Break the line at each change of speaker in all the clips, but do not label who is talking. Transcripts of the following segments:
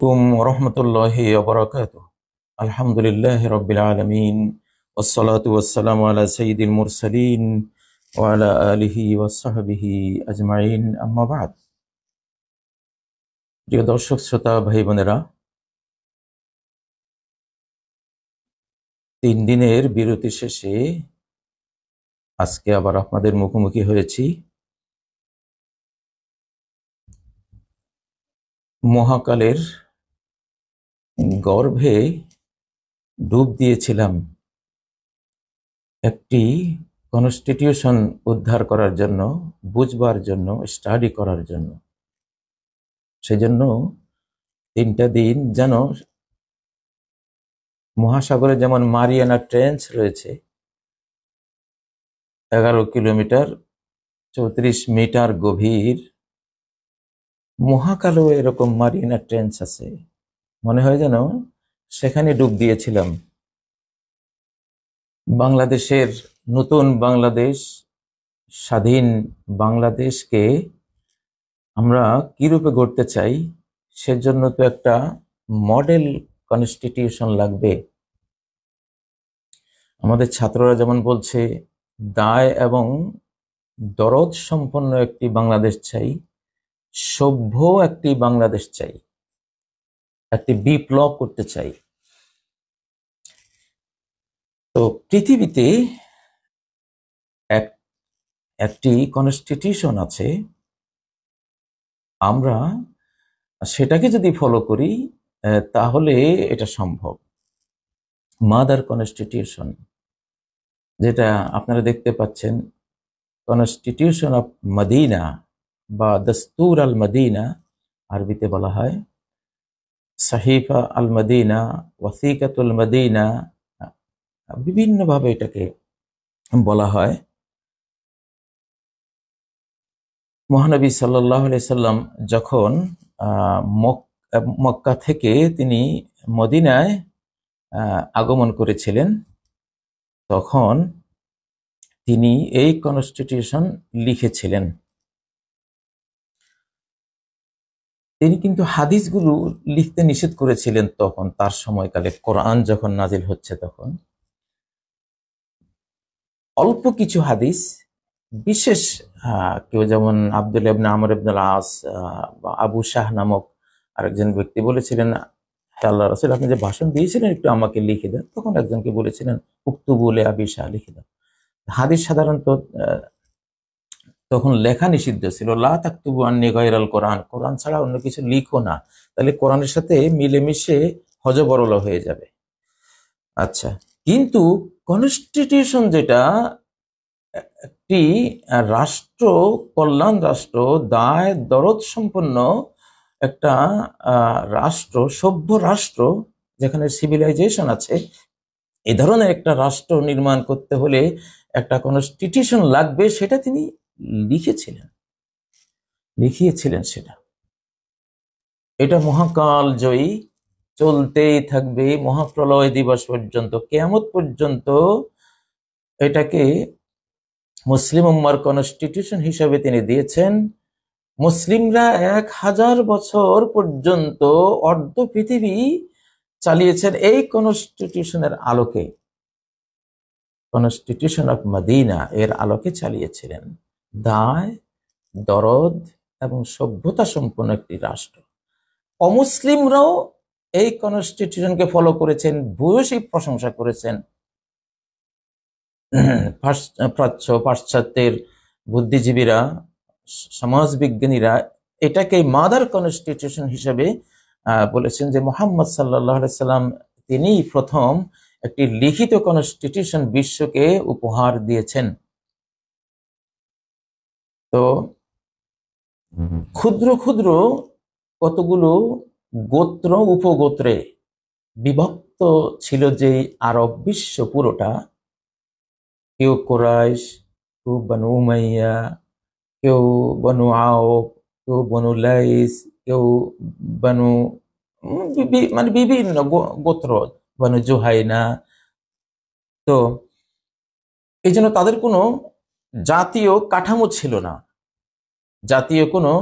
ওরহমতুল্লাহি ওবরাকাতুহ। আলহামদুলিল্লাহি রাব্বিল আলামিন ওয়াসসালাতু ওয়াসসালামু আলা সাইয়্যিদিল মুরসালিন ওয়া আলা আলিহি ওয়া সাহবিহি আজমাইন, আম্মা বা'দ। প্রিয় দর্শক শ্রোতা ভাই বোনেরা, 3 দিনের বিরতি শেষে আজকে আবার আপনাদের মুখোমুখি হয়েছি। মহাকালের গর্ভে ডুব দিয়েছিলাম একটি কনস্টিটিউশন উদ্ধার করার জন্য, বুঝবার জন্য, স্টাডি করার জন্য। সেজন্য 3টা দিন যেন মহাসাগরে যেমন মারিয়ানা ট্রেঞ্চ রয়েছে 11 কিলোমিটার 34 মিটার গভীর, মহাকালেও এরকম মারিয়ানা ট্রেঞ্চ আছে। মনে হয় যেন সেখানে ডুব দিয়েছিলাম। বাংলাদেশের নতুন বাংলাদেশ, স্বাধীন বাংলাদেশকে আমরা কিরূপে গড়তে চাই, সেজন্য তো একটা মডেল কনস্টিটিউশন লাগবে। আমাদের ছাত্ররা যেমন বলছে, দায় এবং দরদ সম্পন্ন একটি বাংলাদেশ চাই, সভ্য একটি বাংলাদেশ চাই, একটি বিপ্লব করতে চাই। তো পৃথিবীতে একটি কনস্টিটিউশন আছে, আমরা সেটাকে যদি ফলো করি তাহলে এটা সম্ভব। মাদার কনস্টিটিউশন, যেটা আপনারা দেখতে পাচ্ছেন, কনস্টিটিউশন অফ মদিনা বা দস্তুর আল মদিনা আরবিতে বলা হয়, সাহিফা আল মদিনা, ওয়াসিকাতুল মদিনা, বিভিন্নভাবে এটাকে বলা হয়। মহানবী সাল্লাল্লাহু আলাইহি সাল্লাম যখন মক্কা থেকে তিনি মদিনায় আগমন করেছিলেন, তখন তিনি এই কনস্টিটিউশন লিখেছিলেন। তিনি কিন্তু হাদিসগুলো লিখতে নিষেধ করেছিলেন তখন, তার সময়কালে কোরআন যখন নাজিল হচ্ছে তখন। অল্প কিছু হাদিস, বিশেষ কেউ যেমন আব্দুল্লাহ ইবনে আমর ইবনে আস বা আবু শাহ নামক আরেকজন ব্যক্তি বলেছিলেন, হে আল্লাহর রাসূল, আপনি যে ভাষণ দিয়েছিলেন একটু আমাকে লিখে দেন। তখন একজনকে বলেছিলেন, উক্তুবু লি আবি শাহ, লিখে দেন। হাদিস সাধারণত তখন লেখা নিষিদ্ধ ছিল। লা তাকতুবু আন্নি গায়রাল কোরআন, কোরআন ছাড়া অন্য কিছু লিখো না, তাহলে কোরআনের সাথে মিলেমিশে হযবরল হয়ে যাবে। আচ্ছা, কিন্তু কনস্টিটিউশন যেটা একটি রাষ্ট্র, কল্যাণ রাষ্ট্র, দায় দরদ সম্পন্ন একটা রাষ্ট্র, সভ্য রাষ্ট্র, যেখানে সিভিলাইজেশন আছে, এই ধরনের একটা রাষ্ট্র নির্মাণ করতে হলে একটা কনস্টিটিউশন লাগবে। সেটা তিনি লিখিয়েছিলেন। সেটা এটা মহাকাল জয়ী, চলতেই থাকবে মহাপ্রলয় দিবস পর্যন্ত, কিয়ামত পর্যন্ত। এটাকে মুসলিম উম্মার কনস্টিটিউশন হিসাবে তিনি দিয়েছেন। মুসলিমরা 1000 বছর পর্যন্ত অর্ধ পৃথিবী চালিয়েছেন এই কনস্টিটিউশনের আলোকে। কনস্টিটিউশন অফ মদিনা এর আলোকে চালিয়েছিলেন। দায় দরদ এবং সভ্যতা সম্পন্ন একটি রাষ্ট্র। অমুসলিমরাও এই কনস্টিটিউশনকে ফলো করেছেন, ভূয়সী প্রশংসা করেছেন। প্রাচ্য পাশ্চাত্যের বুদ্ধিজীবীরা, সমাজবিজ্ঞানীরা এটাকে মাদার কনস্টিটিউশন হিসেবে বলেছেন যে মুহাম্মদ সাল্লাল্লাহু আলাইহি সাল্লাম তিনি প্রথম একটি লিখিত কনস্টিটিউশন বিশ্বকে উপহার দিয়েছেন। তো ক্ষুদ্র ক্ষুদ্র কতগুলো গোত্র উপগোত্রে বিভক্ত ছিল যে আরব বিশ্ব পুরোটা, কেউ কুরাইশ, কেউ বনু উমাইয়া, কেউ বনু আওফ, কেউ বনু লাইস, কেউ বনু মানে বিভিন্ন গোত্র, বনু জুহাইনা। তো এই জন্য তাদের কোনো জাতীয় কাঠামো ছিল না, জাতীয় কোনো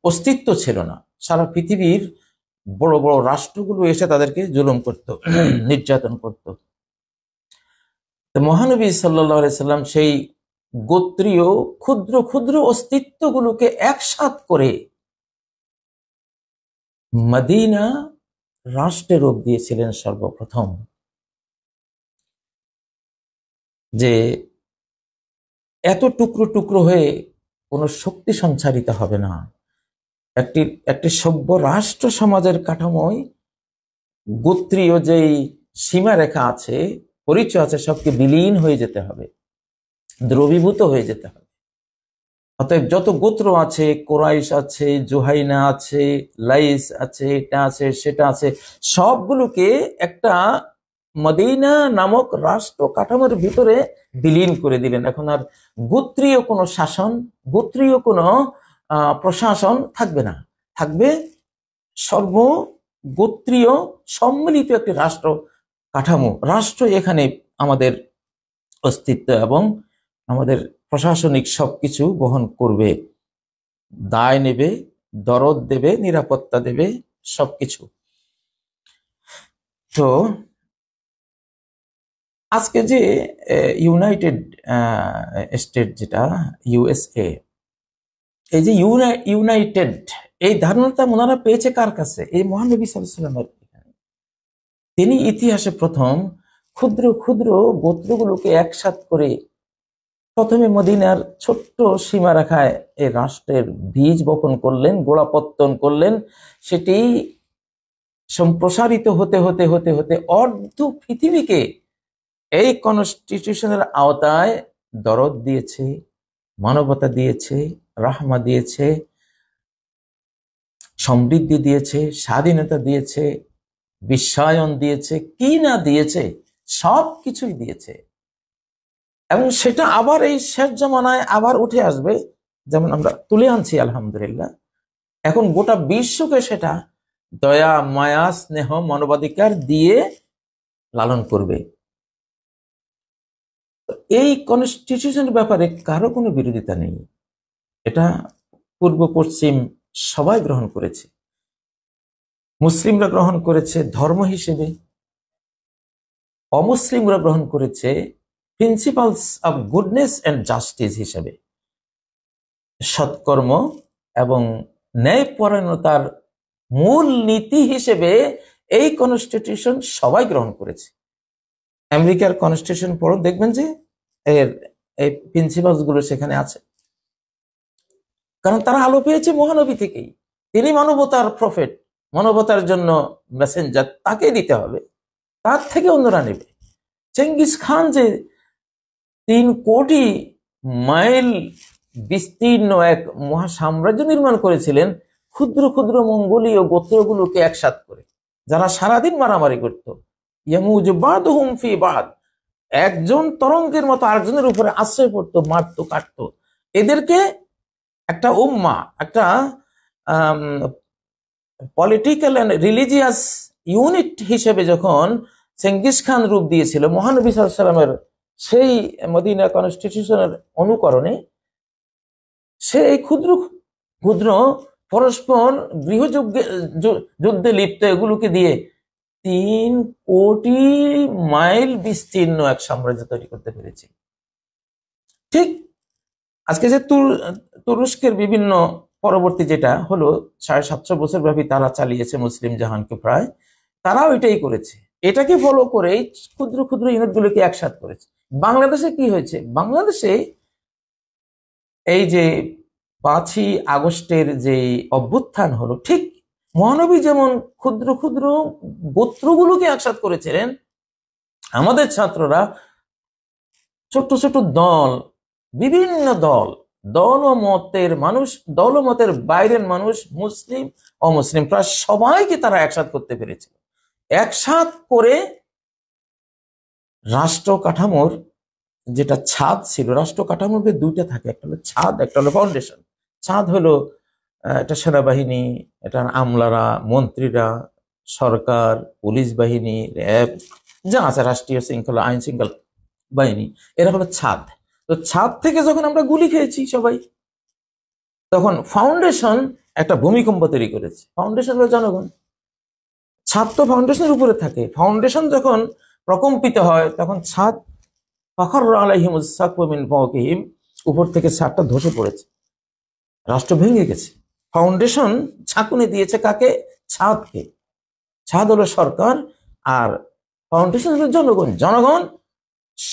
অস্তিত্ব ছিল না। সারা পৃথিবীর বড় বড় রাষ্ট্রগুলো এসে তাদেরকে জুলুম করত, নির্যাতন করত। তো মহানবী সাল্লাল্লাহু আলাইহি সাল্লাম সেই গোত্রীয় ক্ষুদ্র ক্ষুদ্র অস্তিত্বগুলোকে একসাথ করে মদিনা রাষ্ট্রে রূপ দিয়েছিলেন সর্বপ্রথম। যে এত টুকরো টুকরো হয়ে কোনো শক্তি সঞ্চারিত হবে না। একটি সভ্য রাষ্ট্র সমাজের কাঠামোয় গোত্রীয় যেই সীমারেখা আছে, পরিচয় আছে, সবকে বিলীন হয়ে যেতে হবে, দ্রবীভূত হয়ে যেতে হবে। অতএব যত গোত্র আছে, কোরাইশ আছে, জুহাইনা আছে, লাইস আছে, এটা আছে, সেটা আছে, সবগুলোকে একটা মদিনা নামক রাষ্ট্র কাঠামোর ভিতরে বিলীন করে দিলেন। এখন আর গোত্রীয় কোনো শাসন, গোত্রীয় কোনো প্রশাসন থাকবে না, থাকবে সর্বগোত্রীয় সম্মিলিত একটি রাষ্ট্র কাঠামো। রাষ্ট্র এখানে আমাদের অস্তিত্ব এবং আমাদের প্রশাসনিক সবকিছু বহন করবে, দায় নেবে, দরদ দেবে, নিরাপত্তা দেবে, সবকিছু। তো আজকে যে ইউনাইটেড স্টেট, যেটা ইউএসএ, এই যে ইউনাইটেড, এই ধারণাটা ওনারা পেয়েছে কার কাছে? এই মহানবী সাল্লাল্লাহু আলাইহি ওয়াসাল্লামের। তিনি ইতিহাসে প্রথম ক্ষুদ্র ক্ষুদ্র গোত্রগুলোকে একসাথ করে প্রথমে মদিনার ছোট্ট সীমারেখায় এই রাষ্ট্রের বীজ বপন করলেন, গোড়াপত্তন করলেন। সেটি সম্প্রসারিত হতে হতে হতে হতে অর্ধ পৃথিবীকে এই কনস্টিটিউশনের আওতায় দরদ দিয়েছে, মানবতা দিয়েছে, রাহমা দিয়েছে, সমৃদ্ধি দিয়েছে, স্বাধীনতা দিয়েছে, বিশ্বায়ন দিয়েছে, কি না দিয়েছে, সব কিছুই দিয়েছে। এবং সেটা আবার এই শেষ জমানায় আবার উঠে আসবে, যেমন আমরা তুলে আনছি আলহামদুলিল্লাহ। এখন গোটা বিশ্বকে সেটা দয়া, মায়া, স্নেহ, মানবাধিকার দিয়ে লালন করবে। এই কনস্টিটিউশনের ব্যাপারে কারো কোনো বিরোধিতা নেই। এটা পূর্ব পশ্চিম সবাই গ্রহণ করেছে, মুসলিমরা গ্রহণ করেছে ধর্ম হিসেবে, অমুসলিমরা গ্রহণ করেছে principles of goodness and justice হিসেবে। সৎকর্ম এবং ন্যায়পরায়ণতার মূল নীতি হিসেবে এই কনস্টিটিউশন সবাই গ্রহণ করেছে। আমেরিকার কনস্টিটিউশন পড়ো, দেখবেন যে এর এই প্রিন্সিপালস গুলো সেখানে আছে। কারণ তারা আলো পেয়েছে মহানবী থেকেই। তিনি মানবতার প্রফেট, মানবতার জন্য মেসেঞ্জার, তাকে দিতে হবে, তার থেকে অন্যরা নেবে। চেঙ্গিস খান যে 3 কোটি মাইল বিস্তীর্ণ এক মহাসাম্রাজ্য নির্মাণ করেছিলেন ক্ষুদ্র ক্ষুদ্র মঙ্গোলীয় গোত্রগুলোকে একসাথ করে, যারা সারাদিন মারামারি করত, একজন তরঙ্গের মতো আরেকজনের উপরে আশ্রয় পড়তো, মারতো, কাটতো। এদেরকে একটা উম্মা, একটা পলিটিক্যাল এন্ড রিলিজিয়াস ইউনিট হিসেবে যখন চেঙ্গিস খান রূপ দিয়েছিল মহানবী সাল্লাল্লাহু আলাইহি ওয়াসাল্লামের সেই মদিনা কনস্টিটিউশনের অনুকরণে, সেই ক্ষুদ্র ক্ষুদ্র পরস্পর যুদ্ধে লিপ্ত এগুলোকে দিয়ে 3 কোটি মাইল বিস্তীর্ণ এক সাম্রাজ্য তৈরি করতে পেরেছে। ঠিক আজকে যে তুরস্কের বিভিন্ন পরবর্তী যেটা হলো 750 বছর ব্যাপী তারা চালিয়েছে মুসলিম জাহানকে, প্রায় তারাও এটাই করেছে। এটাকে ফলো করে ক্ষুদ্র ক্ষুদ্র ইউনিটগুলোকে একসাথ করেছে। বাংলাদেশে কি হয়েছে? বাংলাদেশে এই যে 5ই আগস্টের যে অভ্যুত্থান হলো, ঠিক মহানবী যেমন ক্ষুদ্র ক্ষুদ্র গোত্রগুলোকে একসাথ করেছিলেন, আমাদের ছাত্ররা ছোট ছোট দল, বিভিন্ন দল, দল ও মতের মানুষ, দল ও মতের বাইরের মানুষ, মুসলিম অমুসলিম, প্রায় সবাইকে তারা একসাথ করতে পেরেছে। একসাথ করে রাষ্ট্র কাঠামোর যেটা ছাদ ছিল, রাষ্ট্র কাঠামোর 2টা থাকে, একটা হলো ছাদ, একটা হলো ফাউন্ডেশন। ছাদ হলো এটা সেনাবাহিনী, এটা আমলারা, মন্ত্রীরা, সরকার, পুলিশ বাহিনী, র্যাব, যা আছে রাষ্ট্রীয় শৃঙ্খলা, আইন শৃঙ্খলা বাহিনী, এরা হলো ছাদ। তো ছাদ থেকে যখন আমরা গুলি খেয়েছি সবাই, তখন ফাউন্ডেশন একটা ভূমিকম্প তৈরি করেছে। ফাউন্ডেশন হলো জনগণ, ছাদ তো ফাউন্ডেশনের উপরে থাকে। ফাউন্ডেশন যখন প্রকম্পিত হয় তখন ছাদ ফাখর আলাইহিম সাকফু মিন ফাওকিহিম, উপর থেকে ছাদটা ধসে পড়েছে, রাষ্ট্র ভেঙে গেছে। ফাউন্ডেশন ঝাঁকুনি দিয়েছে কাকে? ছাদকে। ছাদ হলো সরকার, আর ফাউন্ডেশন হলো জনগণ। জনগণ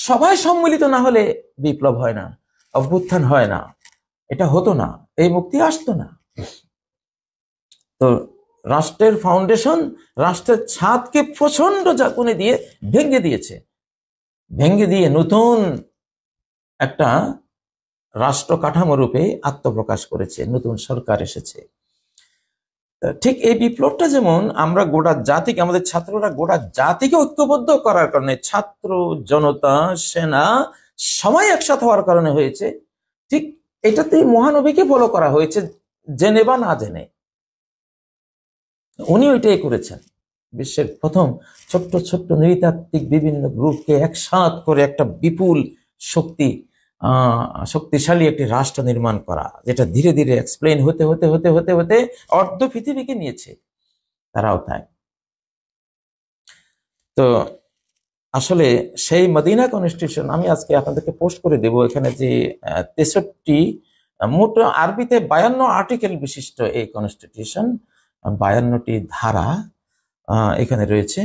সবাই সম্মিলিত না হলে বিপ্লব হয় না, অভ্যুত্থান হয় না, এটা হতো না, এই মুক্তি আসতো না। তো রাষ্ট্রের ফাউন্ডেশন রাষ্ট্রের ছাদকে প্রচন্ড ঝাঁকুনি দিয়ে ভেঙে দিয়েছে, ভেঙে দিয়ে নতুন একটা রাষ্ট্র কাঠামো রূপে আত্মপ্রকাশ করেছে, নতুন সরকার এসেছে। ঠিক এই বিপ্লবটা যেমন আমরা গোটা জাতিকে, আমাদের ছাত্ররা গোটা জাতিকে ঐক্যবদ্ধ করার কারণে, ছাত্র জনতা সেনা সবাই একসাথে হওয়ার কারণে হয়েছে, ঠিক এটাতে মহানবীকে ফলো করা হয়েছে, জেনে বা না জেনে। উনি ওইটাই করেছেন। বিশ্বের প্রথম ছোট্ট ছোট্ট নৃতাত্ত্বিক বিভিন্ন গ্রুপকে একসাথ করে একটা বিপুল শক্তিশালী একটি রাষ্ট্র নির্মাণ করা, যেটা ধীরে ধীরে এক্সপ্লেন হতে হতে হতে হতে হতে অর্ধ পৃথিবীকে নিয়েছে তারাও তাই। তো আসলে সেই মদিনা কনস্টিটিউশন আমি আজকে আপনাদেরকে পোস্ট করে দেব। এখানে যে 63 মোট আরবিতে 52 আর্টিকেল বিশিষ্ট এই কনস্টিটিউশন, 52টি ধারা এখানে রয়েছে।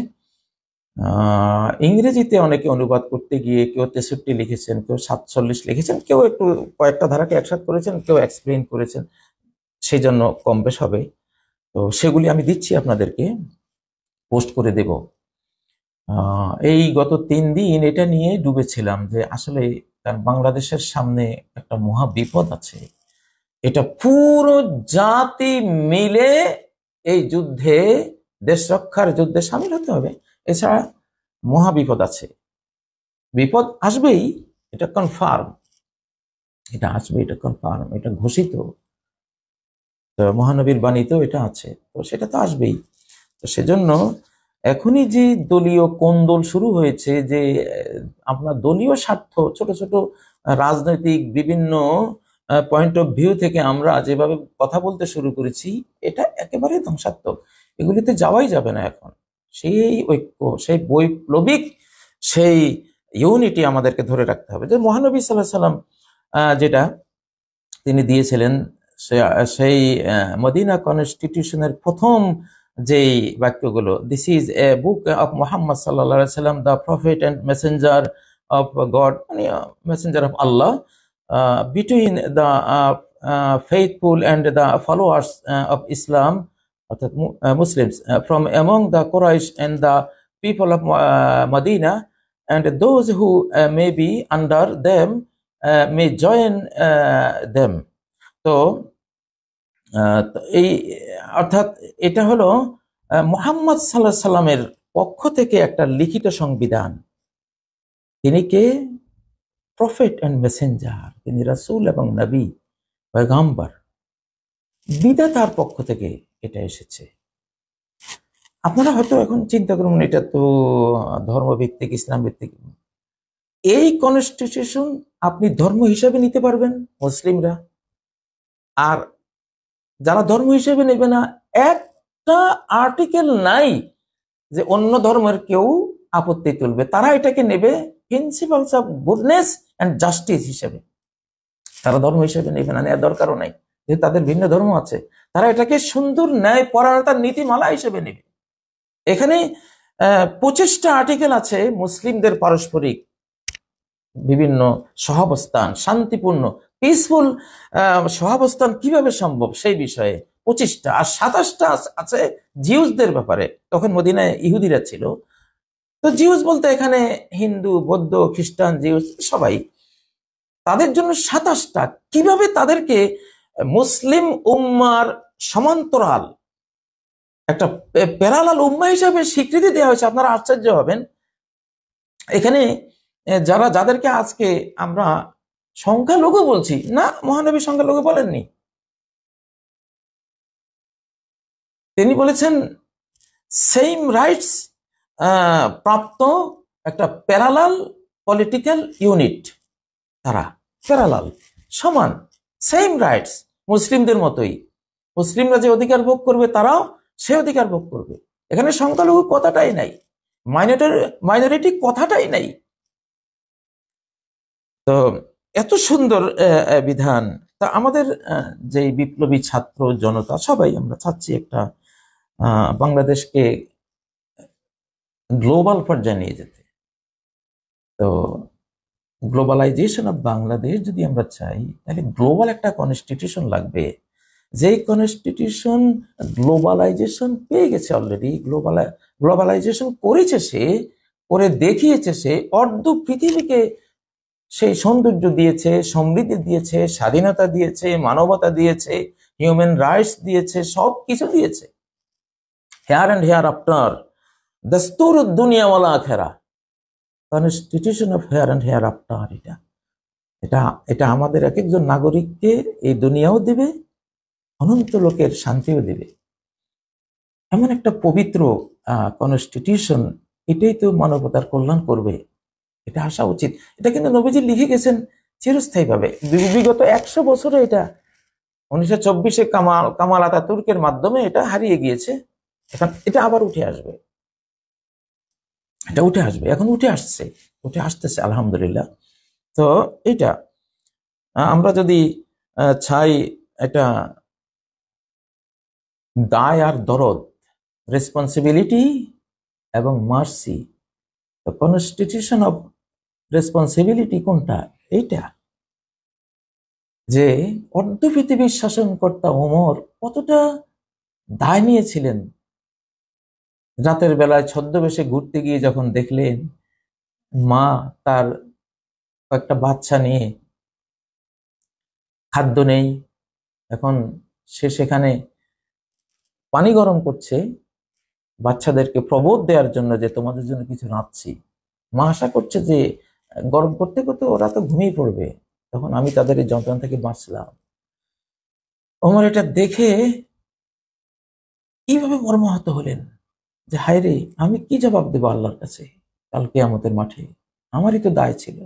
ইংরেজিতে অনেকে অনুবাদ করতে গিয়ে কেউ 63 লিখেছেন, কেউ 47 লিখেছেন, কেউ একটু কয়েকটা ধারাকে একসাথে করেছেন, কেউ এক্সপ্লেইন করেছেন, সেই জন্য কম বেশ হবে। তো সেগুলি আমি দিচ্ছি আপনাদেরকে, পোস্ট করে দেব। এই গত 3 দিন এটা নিয়ে ডুবেছিলাম যে আসলে বাংলাদেশের সামনে একটা মহা বিপদ আছে, এটা পুরো জাতি মিলে এই যুদ্ধে, দেশ রক্ষার যুদ্ধে সামিল হতে হবে, এছাড়া মহা বিপদ আছে। বিপদ আসবেই, এটা কনফার্ম, এটা আসবে, এটা কনফার্ম, এটা ঘোষিত। তো মহানবীর বাণীতেও এটা আছে, তো সেটা তো আসবেই। তো সেজন্য এখনই যে দলীয় কোন্দল শুরু হয়েছে, যে আপনার দলীয় স্বার্থ, ছোট ছোট রাজনৈতিক বিভিন্ন পয়েন্ট অফ ভিউ থেকে আমরা যেভাবে কথা বলতে শুরু করেছি, এটা একেবারে ধ্বংসাত্মক। এগুলিতে যাওয়াই যাবে না এখন। সেই ঐক্য, সেই বৈপ্লবিক, সেই ইউনিটি আমাদেরকে ধরে রাখতে হবে। যে মহানবী সাল্লাল্লাহু আলাইহি সাল্লাম যেটা তিনি দিয়েছিলেন, সেই মদিনা কনস্টিটিউশনের প্রথম যেই বাক্যগুলো, this is a book of Muhammad সাল্লাল্লাহু আলাইহি সাল্লাম, the prophet and messenger of God, মানে messenger of Allah, between the faithful and the followers of Islam, অর্থাৎ Muslims, from among the Quraysh and the people of Medina and those who may be under them may join them. তো এই অর্থাৎ এটা হলো মুহাম্মদ সাল্লাল্লাহু আলাইহি সাল্লামের পক্ষ থেকে একটা লিখিত সংবিধান। তিনি কে? প্রফেট অ্যান্ড মেসেঞ্জার, তিনি রাসূল এবং নবী, পয়গম্বর, বিধাতার পক্ষ থেকে এটা এসেছে। আপনারা হয়তো এখন চিন্তা করুন, এটা তো ধর্মভিত্তিক, ইসলাম ভিত্তিক। এই কনস্টিটিউশন আপনি ধর্ম হিসাবে নিতে পারবেন মুসলিমরা, আর যারা ধর্ম হিসেবে নেবে না, একটা আর্টিকেল নাই যে অন্য ধর্মের কেউ আপত্তি তুলবে। তারা এটাকে নেবে principles of goodness and justice হিসেবে, তারা ধর্ম হিসেবে নেবে না, নেওয়ার দরকারও নাই, যেহেতু তাদের ভিন্ন ধর্ম আছে। তারা এটাকে সুন্দর ন্যায় পরায়ণতার নীতিমালা হিসেবে নেবে। এখানে 25টা আর্টিকেল আছে মুসলিমদের পারস্পরিক বিভিন্ন সহাবস্থান, শান্তিপূর্ণ পিসফুল সহাবস্থান কিভাবে সম্ভব সেই বিষয়ে 25টা, আর 27টা আছে জিউসদের ব্যাপারে। তখন মদিনায় ইহুদিরা ছিল, তো জিউস বলতে এখানে হিন্দু, বৌদ্ধ, খ্রিস্টান, জিউস সবাই, তাদের জন্য 27টা। কিভাবে তাদেরকে মুসলিম উম্মার সমান্তরাল একটা প্যারালাল উম্মা হিসাবে স্বীকৃতি দেওয়া হয়েছে, আপনারা আশ্চর্য হবেন। এখানে যাদেরকে আজকে আমরা সংখ্যালঘু বলছি, না, মহানবী সংখ্যালঘু বলেননি। তিনি বলেছেন সেম রাইটস প্রাপ্ত একটা প্যারালাল পলিটিক্যাল ইউনিট, তারা প্যারালাল, সমান, সেম রাইটস মুসলিমদের মতোই। মুসলিমরা যে অধিকার ভোগ করবে তারাও সে অধিকার ভোগ করবে। এখানে সংখ্যালঘু কথাটাই নাই, মাইনরিটি কথাটাই নাই। তো এত সুন্দর বিধান। তা আমাদের যে বিপ্লবী ছাত্র জনতা সবাই আমরা চাচ্ছি একটা বাংলাদেশকে গ্লোবাল পর্যায়ে নিয়ে যেতে। তো গ্লোবালাইজেশন অফ বাংলাদেশ যদি আমরা চাই, তাহলে গ্লোবাল একটা কনস্টিটিউশন লাগবে। যেই কনস্টিটিউশন গ্লোবালাইজেশন পেয়ে গেছে অলরেডি, গ্লোবালাইজেশন করেছে, সে করে দেখিয়েছে, সে অর্ধ পৃথিবীকে সেই সৌন্দর্য দিয়েছে, সমৃদ্ধি দিয়েছে, স্বাধীনতা দিয়েছে, মানবতা দিয়েছে, হিউম্যান রাইটস দিয়েছে, সব কিছু দিয়েছে। হেয়ার অ্যান্ড হেয়ার আফটার, দস্তুর দুনিয়া ওয়ালা আখেরা, constitution of here and hair আফটার। এটা এটা আমাদের এক একজন নাগরিককে এই দুনিয়াও দিবে, অনন্ত লোকের শান্তিও দিবে। এমন একটা পবিত্র কনস্টিটিউশন, এটাই তো মানবতার কল্যাণ করবে, এটা আসা উচিত। এটা কিন্তু নবীজি লিখে গেছেন চিরস্থায়ীভাবে। বিগত 100 বছরে এটা 1924-এ কামাল আতাতুর্কের মাধ্যমে এটা হারিয়ে গিয়েছে। এখন এটা আবার উঠে আসবে, এটা উঠে আসবে, এখন উঠে আসতেছে আলহামদুলিল্লাহ। তো এটা আমরা যদি চাই, এটা দায় আর দরদ, রেসপন্সিবিলিটি এবং মার্সি। তো কনস্টিটিউশন অফ রেসপন্সিবিলিটি কোনটা? এইটা যে অর্ধ পৃথিবীর শাসনকর্তা ওমর কতটা দায় নিয়েছিলেন। রাতের বেলায় ছদ্মবেশে ঘুরতে গিয়ে যখন দেখলেন মা তার কয়েকটা বাচ্চা নিয়ে, খাদ্য নেই, এখন সে সেখানে পানি গরম করছে বাচ্চাদেরকে প্রবোধ দেওয়ার জন্য যে তোমাদের জন্য কিছু রাঁধছি। মা আশা করছে যে গরম করতে করতে ওরা তো ঘুমিয়ে পড়বে, তখন আমি তাদের এই যন্ত্রণা থেকে বাঁচলাম। ওমর এটা দেখে কিভাবে মর্মাহত হলেন যে হায় রে, আমি কি জবাব দেবো আল্লাহর কাছে কাল কিয়ামতের মাঠে? আমারই তো দায় ছিল।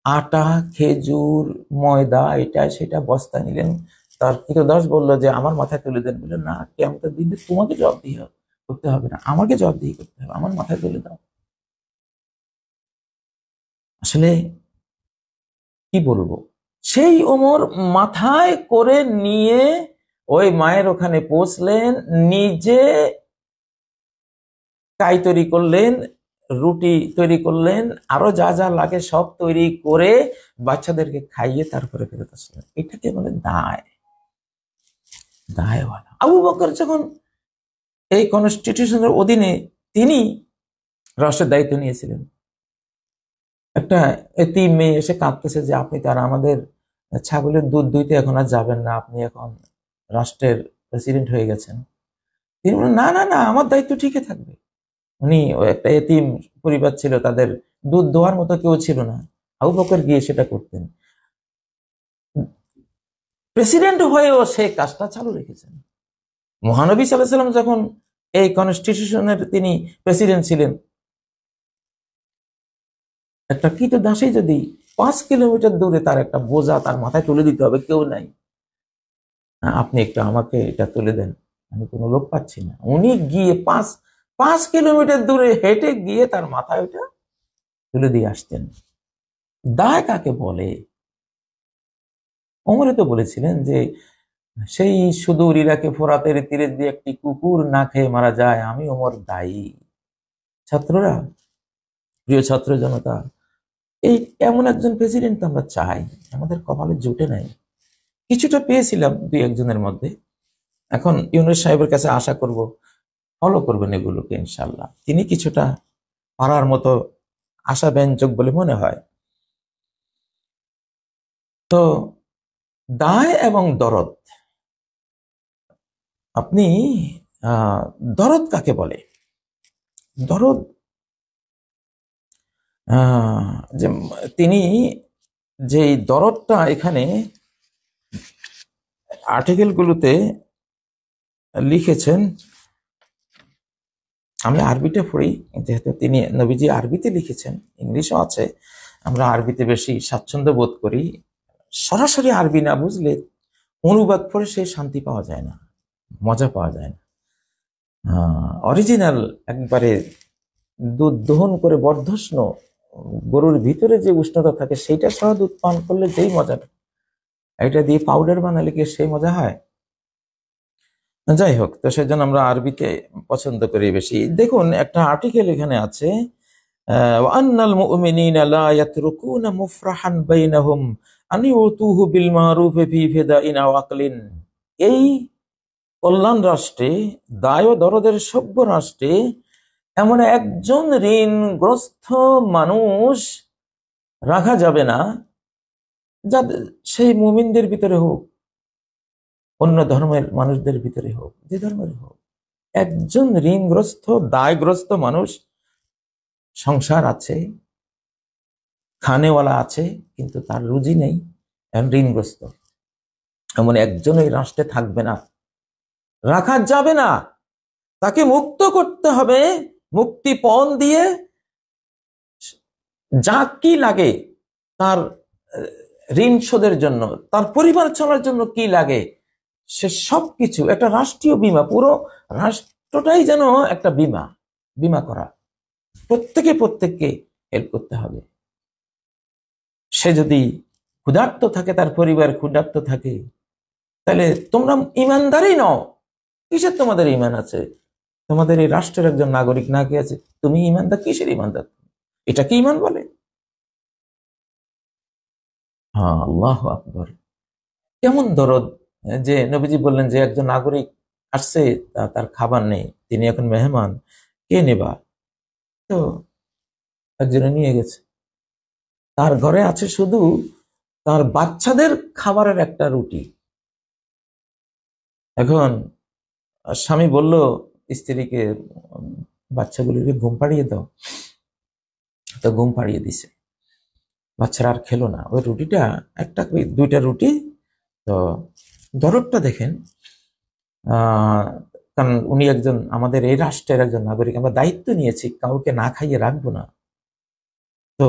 আটা, খেজুর, ময়দা, এটা সেটা বস্তা নিলেন। তার ক্রীতদাস বললো যে আমার মাথায় তুলে দেন। বললেন না, কিয়ামতের দিনে তোমাকে জবাবদিহি করতে হবে না, আমাকে জবাবদিহি করতে হবে, আমার মাথায় তুলে দাও। আসলে কি বলবো, সেই ওমর মাথায় করে নিয়ে ওই মায়ের ওখানে পৌঁছলেন, নিজে কাই তৈরি করলেন, রুটি তৈরি করলেন, আরো যা যা লাগে সব তৈরি করে বাচ্চাদেরকে খাইয়ে তারপরে ফেরত আসলেন। এটাকে বলে দায়ওয়ালা। আবু বকর যখন এই কনস্টিটিউশনের অধীনে তিনি রাষ্ট্রের দায়িত্ব নিয়েছিলেন, একটা এতিম মেয়ে এসে কাঁদতেছে যে আপনি তার আমাদের ছাগলের দুধ দুইতে এখন আর যাবেন না, আপনি এখন রাষ্ট্রের প্রেসিডেন্ট হয়ে গেছেন। তিনি বলেন না না না, আমার দায়িত্ব ঠিকই থাকবে। উনি একটা এতিম পরিবার ছিল, তাদের দুধ দোয়ার মতো কেউ ছিল না, আবু বকর গিয়ে সেটা করতেন। প্রেসিডেন্ট হয়েও সে কাজটা চালু রেখেছেন। মহানবী সাল্লাল্লাহু আলাইহি ওয়াসাল্লাম যখন এই কনস্টিটিউশনের তিনি প্রেসিডেন্ট ছিলেন, একটা কীটদাসী যদি 5 কিলোমিটার দূরে তার একটা বোঝা তার মাথায় তুলে দিতে হবে, কেউ নাই, আপনি একটু আমাকে এটা তুলে দেন, আমি কোনো লোক পাচ্ছি না, উনি গিয়ে 5 কিলোমিটার দূরে হেঁটে গিয়ে তার মাথায় ওটা তুলে দিয়ে আসতেন। দায় কাকে বলে? ওমরে তো বলেছিলেন যে সেই সুদূর ইরাকে ফোরাতের তীরে দিয়ে একটি কুকুর না খেয়ে মারা যায়, আমি ওমর দায়ী। ছাত্ররা, প্রিয় ছাত্র জনতা, এই এমন একজন প্রেসিডেন্ট আমরা চাই। আমাদের কপালে জুটে নাই, কিছুটা পেয়েছিলাম 2-1 জনের মধ্যে। এখন ইউনূস সাহেবের কাছে আশা করব ফলো করবেন এগুলোকে ইনশাল্লাহ। তিনি কিছুটা পারার মতো আশাব্যঞ্জক বলে মনে হয়। তো দায় এবং দরদ, আপনি দরদ কাকে বলে? দরদ যে তিনি যে দরদটা এখানে আর্টিকেলগুলোতে লিখেছেন, আমি আরবিতে পড়ি যেহেতু তিনি নবীজি আরবিতে লিখেছেন, ইংলিশও আছে, আমরা আরবিতে বেশি স্বাচ্ছন্দ্য বোধ করি। সরাসরি আরবি না বুঝলে অনুবাদ পড়ে সেই শান্তি পাওয়া যায় না, মজা পাওয়া যায় না। অরিজিনাল একবারে দুধ দহন করে বর্ধষ্ণ গরুর ভিতরে যে উষ্ণতা থাকে সেইটা সহ দুধ পান করলে যেই মজাটা, এটা দিয়ে পাউডার বানালে কি সেই মজা হয়? যাই হোক, তো সেজন্য আমরা আরবিতে পছন্দ করি বেশি। দেখুন একটা আর্টিকেল এখানে আছে, ওয়ান্নাল মুমিনিনা লা ইয়াতরুকুনা মুফরাহান বাইনাহুম আন ইউতুহু বিল মারুফি ফি ফিদাইন আও আকলিন। এই কল্যাণ রাষ্ট্রে, দায় ও দরদের সভ্য রাষ্ট্রে এমন একজন ঋণগ্রস্ত মানুষ রাখা যাবে না, যাদের সেই মুমিনদের ভিতরে হোক, অন্য ধর্মের মানুষদের ভিতরে হোক, যে ধর্মের হোক, একজন ঋণগ্রস্ত দায়গ্রস্ত মানুষ, সংসার আছে, খানেওয়ালা আছে, কিন্তু তার রুজি নেই, ঋণগ্রস্ত, এমন একজন এই রাষ্ট্রে থাকবে না, রাখা যাবে না। তাকে মুক্ত করতে হবে, মুক্তিপণ দিয়ে যা কি লাগে তার ঋণ শোধের জন্য, তার পরিবার চলার জন্য কি লাগে সে সবকিছু, একটা রাষ্ট্রীয় বীমা, পুরো রাষ্ট্রটাই যেন একটা বীমা, বীমা করা, প্রত্যেককে হেল্প করতে হবে। সে যদি ক্ষুধার্ত থাকে, তার পরিবার ক্ষুধার্ত থাকে, তাহলে তোমরা ইমানদারই নও। কিসের তোমাদের ইমান আছে? তোমাদের এই রাষ্ট্রের একজন নাগরিক না কি আছে, তুমি ইমানদার? কিসের ইমানদার? এটা কি ইমান বলে? হ্যাঁ, আল্লাহু আকবার। কেমন দরদ যে নবীজি বললেন যে একজন নাগরিক আসছে, তার খাবার নেই, তিনি এখন মেহমান, কে নেবা? তো একজনে নিয়ে গেছে, তার ঘরে আছে শুধু তার বাচ্চাদের খাবারের একটা রুটি। এখন স্বামী বলল স্ত্রীকে, বাচ্চাগুলিকে ঘুম পাড়িয়ে দাও, তো ঘুম পাড়িয়ে দিছে, বাচ্চারা আর খেলো না ওই রুটিটা, একটা দুইটা রুটি। তো দরদটা দেখেন, কারণ উনি একজন আমাদের এই রাষ্ট্রের একজন নাগরিক, আমরা দায়িত্ব নিয়েছি কাউকে না খাইয়ে রাখবো না। তো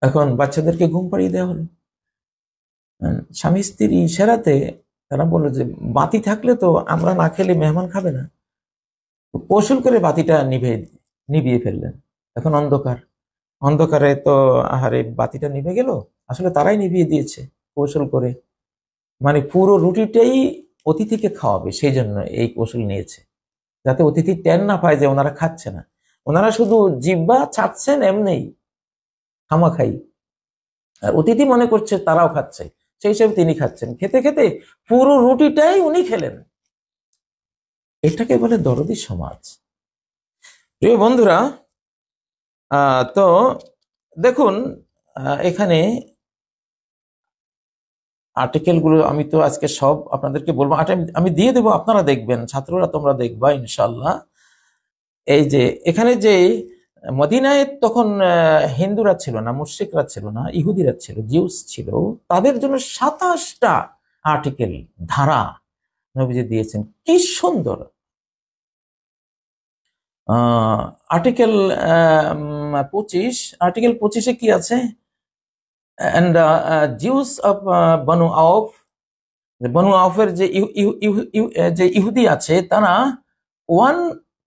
এখন বাচ্চাদেরকে ঘুম পাড়িয়ে দেওয়া হলো। স্বামী স্ত্রী ইশারাতে তারা বললো যে বাতি থাকলে তো আমরা না খেলে মেহমান খাবে না, কৌশল করে বাতিটা নিভিয়ে ফেললেন। এখন অন্ধকার, অন্ধকারে তো আহারে বাতিটা নিভে গেল, আসলে তারাই নিভিয়ে দিয়েছে কৌশল করে, মানে পুরো রুটিটাই অতিথিকে খাওয়াবে, সেই জন্য এই কৌশল নিয়েছে, যাতে অতিথি টের না পায় যে ওনারা খাচ্ছে না, ওনারা শুধু জিহ্বা ছাড়ছেন এমনি খামাখাই, আর অতিথি মনে করছে তারাও খাচ্ছে, সেই হিসেবে তিনি খাচ্ছেন, খেতে খেতে পুরো রুটিটাই উনি খেলেন। এটাকে বলে দরদি সমাজ। প্রিয় বন্ধুরা, তো দেখুন এখানে আর্টিকেল গুলো আমি তো আজকে সব আপনাদেরকে বলবো, আমি দিয়ে দেবো, আপনারা দেখবেন, ছাত্ররা তোমরা দেখবা ইনশাল্লাহ। এই যে এখানে যে মদিনায় তখন হিন্দুরা ছিল না, মুশরিকরা ছিল না, ইহুদিরা ছিল, জিউস ছিল, তাদের জন্য 27টা আর্টিকেল, ধারা নবীজি দিয়েছেন। কি সুন্দর আর্টিকেল 25, আর্টিকেল 25-এ কি আছে? and Jews of Banu Auf, বনু আউফের যে ইহুদি আছে, তারা one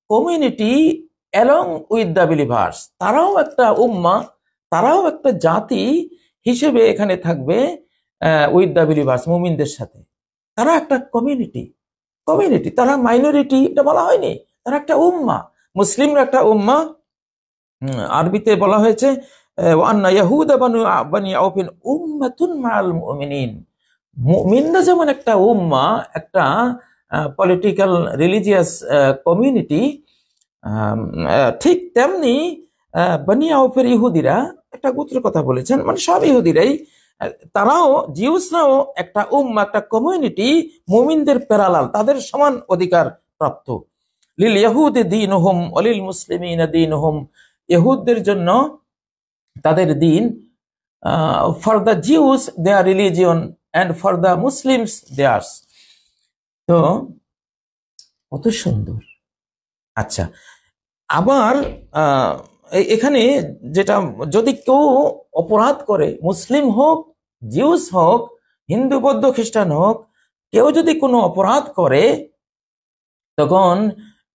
community along with the believers, তারাও একটা উম্মা, তারাও একটা জাতি হিসেবে এখানে থাকবে উইথ দ্য বিলিভার্স, মুমিনদের সাথে। তারা একটা কমিউনিটি, তারা মাইনরিটি, এটা বলা হয়নি, তারা একটা উম্মা, মুসলিমরা একটা উম্মা। আরবিতে বলা হয়েছে ওয়ান্না ইয়াহুদা বানি আউফিন উম্মাতুন মাআল মুমিনিন, মুমিনরা যেমন একটা উম্মা, একটা পলিটিক্যাল রিলিজিয়াস কমিউনিটি, ঠিক তেমনি বানি আউফের ইহুদিরা, একটা গোত্রের কথা বলেছেন, মানে সব ইহুদিরাই, তারাও জিউসরাও একটা উম্মা, একটা কমিউনিটি, মুমিনদের প্যারালাল, তাদের সমান অধিকার প্রাপ্ত। লিল ইয়াহুদি দীনুহুম ওয়া লিল মুসলিমিনা দীনুহুম, ইহুদদের জন্য তাদের দিন, for the Jews their religion and for the Muslims theirs। তো কত সুন্দর। আচ্ছা, আবার এখানে যেটা, যদি কেউ অপরাধ করে, মুসলিম হোক জিউস হোক, হিন্দু বৌদ্ধ খ্রিস্টান হোক, কেউ যদি কোনো অপরাধ করে তখন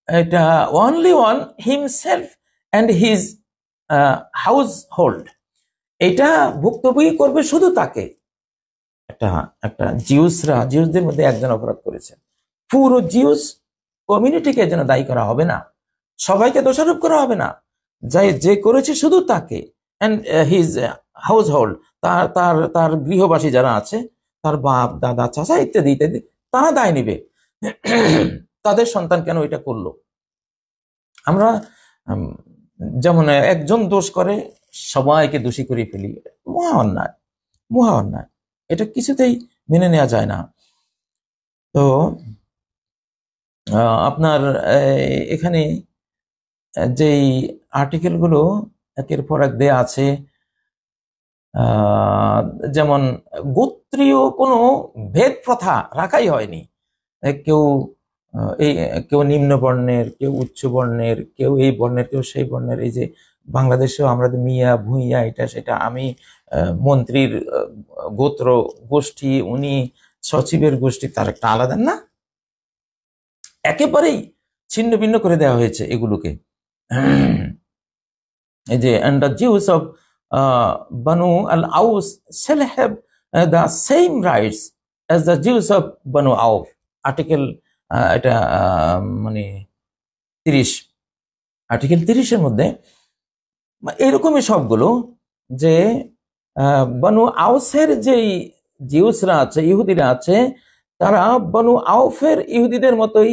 এটা only one himself and his house hold, এটা ভুক্তভোগী করবে শুধু তাকে। একটা একটা জিউসদের মধ্যে একজন অপরাধ করেছে, পুরো জিউস কমিউনিটিকে যেন দায়ী করা হবে না, সবাইকে দোষারোপ করা হবে না, যে করেছে শুধু তাকে অ্যান্ড হিজ হাউস হোল্ড, তার তার তার গৃহবাসী যারা আছে, তার বাপ দাদা চাচা ইত্যাদি ইত্যাদি, তারা দায় নিবে। তাদের সন্তান কেন এটা করলো? আমরা যেমন একজন দোষ করে সবাইকে দোষী করে ফেলি, মহা অন্যায়, মহা অন্যায়, এটা কিছুতেই মেনে নেওয়া যায় না। তো আপনার এখানে যেই আর্টিকেলগুলো একের পর এক দেয়া আছে, যেমন গোত্রীয় কোনো ভেদ প্রথা রাখাই হয়নি। কেউ কেউ নিম্ন বর্ণের, কেউ উচ্চ বর্ণের, কেউ এই বর্ণের, কেউ সেই বর্ণের। এই যে বাংলাদেশেও আমরা মিয়া ভুইয়া এটা সেটা, আমি মন্ত্রীর গোত্র গোষ্ঠী, উনি সচিবের গোষ্ঠী, তার একটা আলাদা না, একেবারেই ছিন্ন ভিন্ন করে দেওয়া হয়েছে এগুলোকে। এই যে and the Jews of Banu al-Aus shall have the same rights as the Jews of Banu Auf, article এটা মানে 30, আর্টিকেল 30-এর মধ্যে এরকমই সবগুলো, যে বানু আউসের যেই জিউসরা আছে, ইহুদিরা আছে, তারা বানু আউফের ইহুদিদের মতোই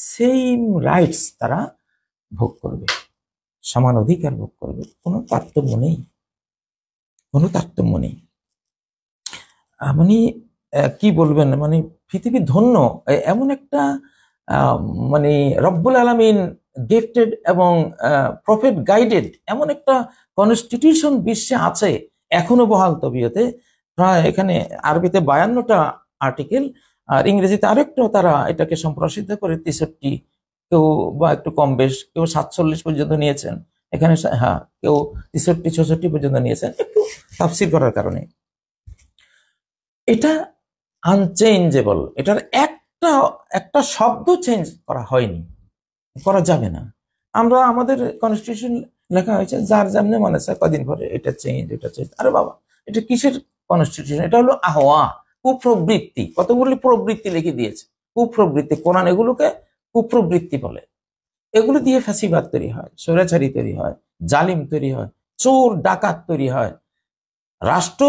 সেম রাইটস তারা ভোগ করবে, সমান অধিকার ভোগ করবে, কোনো তারতম্য নেই, কোনো তারতম্য নেই। মানে কি বলবেন, মানে পৃথিবী ধন্য, এমন একটা মানে রব্বুল আলামিন গিফটেড এবং প্রফেট গাইডেড এমন একটা কনস্টিটিউশন বিশ্বে আছে এখনো বহাল তবিয়তে। প্রায় এখানে আরবিতে 52টা আর্টিকেল, আর ইংরেজিতে আরেকটু তারা এটাকে সম্প্রসারিত করে 63, কেউ বা একটু কম বেশ, কেউ 47 পর্যন্ত নিয়েছেন এখানে, হ্যাঁ কেউ 63 66 পর্যন্ত নিয়েছেন, একটু তাফসীর করার কারণে। এটা আনচেঞ্জেবল, এটার একটা শব্দ চেঞ্জ করা হয়নি, করা যাবে না। আমরা আমাদের কনস্টিটিউশন লেখা হয়েছে যার যেমনি মনে চায় কদিন পরে এটা চেঞ্জ, এটা চেঞ্জ। আরে বাবা, এটা কিসের কনস্টিটিউশন? এটা হলো আহওয়া, কুপ্রবৃত্তি, কতগুলি প্রবৃত্তি লিখে দিয়েছে, কুপ্রবৃত্তি। কোরআন এগুলোকে কুপ্রবৃত্তি বলে। এগুলো দিয়ে ফ্যাসিবাদ তৈরি হয়, স্বৈরাচারী তৈরি হয়, জালিম তৈরি হয়, চোর ডাকাত তৈরি হয়, রাষ্ট্র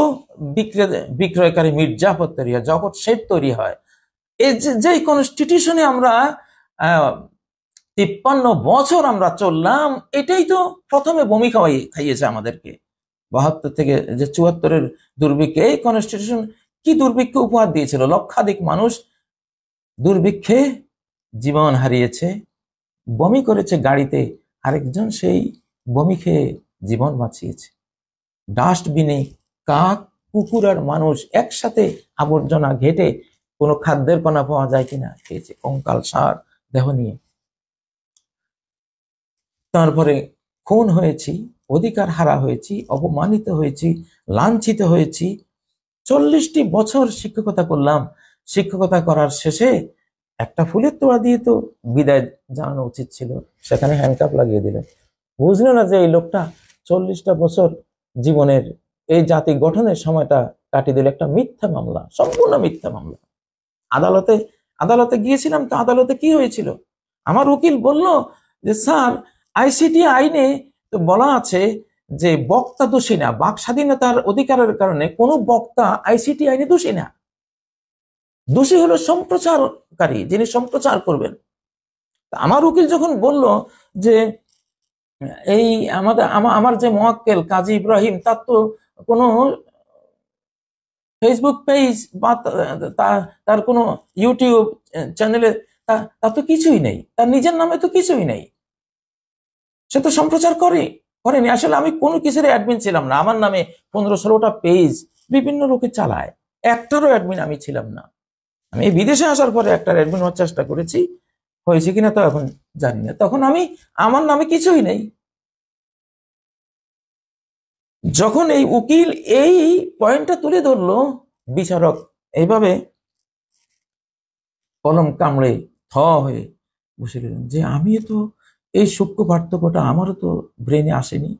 বিক্রয়কারী মির্জাফর তৈরি হয়, জগৎ শেঠ তৈরি হয়। এই যে কনস্টিটিউশনে আমরা 53 বছর আমরা চললাম, এটাই তো প্রথমে বমি খাইয়েছে আমাদেরকে। 72 থেকে যে 74-এর দুর্ভিক্ষে, এই কনস্টিটিউশন কি দুর্ভিক্ষ উপহার দিয়েছিল, লক্ষাধিক মানুষ দুর্ভিক্ষে জীবন হারিয়েছে, বমি করেছে গাড়িতে, আরেকজন সেই বমি খেয়ে জীবন বাঁচিয়েছে। ডাস্টবিনে কাক, কুকুর আর মানুষ একসাথে আবর্জনা ঘেটে কোনো খাদ্যের কণা পাওয়া যায় কিনা খেয়েছে, কঙ্কাল সার দেহ নিয়ে। তারপরে খুন হয়েছি, অধিকার হারা হয়েছি, অপমানিত হয়েছি, লাঞ্ছিত হয়েছি। 40টি বছর শিক্ষকতা করলাম, শিক্ষকতা করার শেষে একটা ফুলের তোড়া দিয়ে তো বিদায় জানানো উচিত ছিল, সেখানে হ্যান্ডকাপ লাগিয়ে দিল। বুঝলো না যে এই লোকটা 40টা বছর জীবনের এই জাতি গঠনের সময়টা কাটিয়ে দিল একটা মিথ্যা মামলা, সম্পূর্ণ মিথ্যা মামলা। আদালতে গিয়েছিলাম, তো আদালতে কি হয়েছিল? আমার উকিল বলল যে স্যার, আইসিটি আইনে তো বলা আছে যে বক্তা দোষী না, বাক স্বাধীনতার অধিকারের কারণে কোনো বক্তা আইসিটি আইনে দোষী না, দোষী হলো সম্প্রচারকারী, যিনি সম্প্রচার করবেন। আমার উকিল যখন বলল যে এই আমার যে মোয়াক্কেল কাজী ইব্রাহিম, তার তো কোনো ফেসবুক পেজ বা তার কোনো ইউটিউব চ্যানেলে তার তো কিছুই নেই, তার নিজের নামে তো কিছুই নেই, সে তো সম্প্রচার করেনি। আসলে আমি কোনো কিছুর অ্যাডমিন ছিলাম না, আমার নামে 15-16টা পেজ বিভিন্ন লোকে চালায়, একটারও অ্যাডমিন আমি ছিলাম না। আমি বিদেশে আসার পরে একটা অ্যাডমিন হওয়ার চেষ্টা করেছি, হয়েছে কিনা তো এখন জানি না। তখন আমার নামে কিছুই নেই। যখন এই উকিল এই পয়েন্টটা তুলে ধরলো, বিচারক এইভাবে কলম কামড়ে থ হয়ে বসে রইলেন যে আমি তো এই সূক্ষ্ম পার্থক্যটা আমারও তো ব্রেনে আসেনি।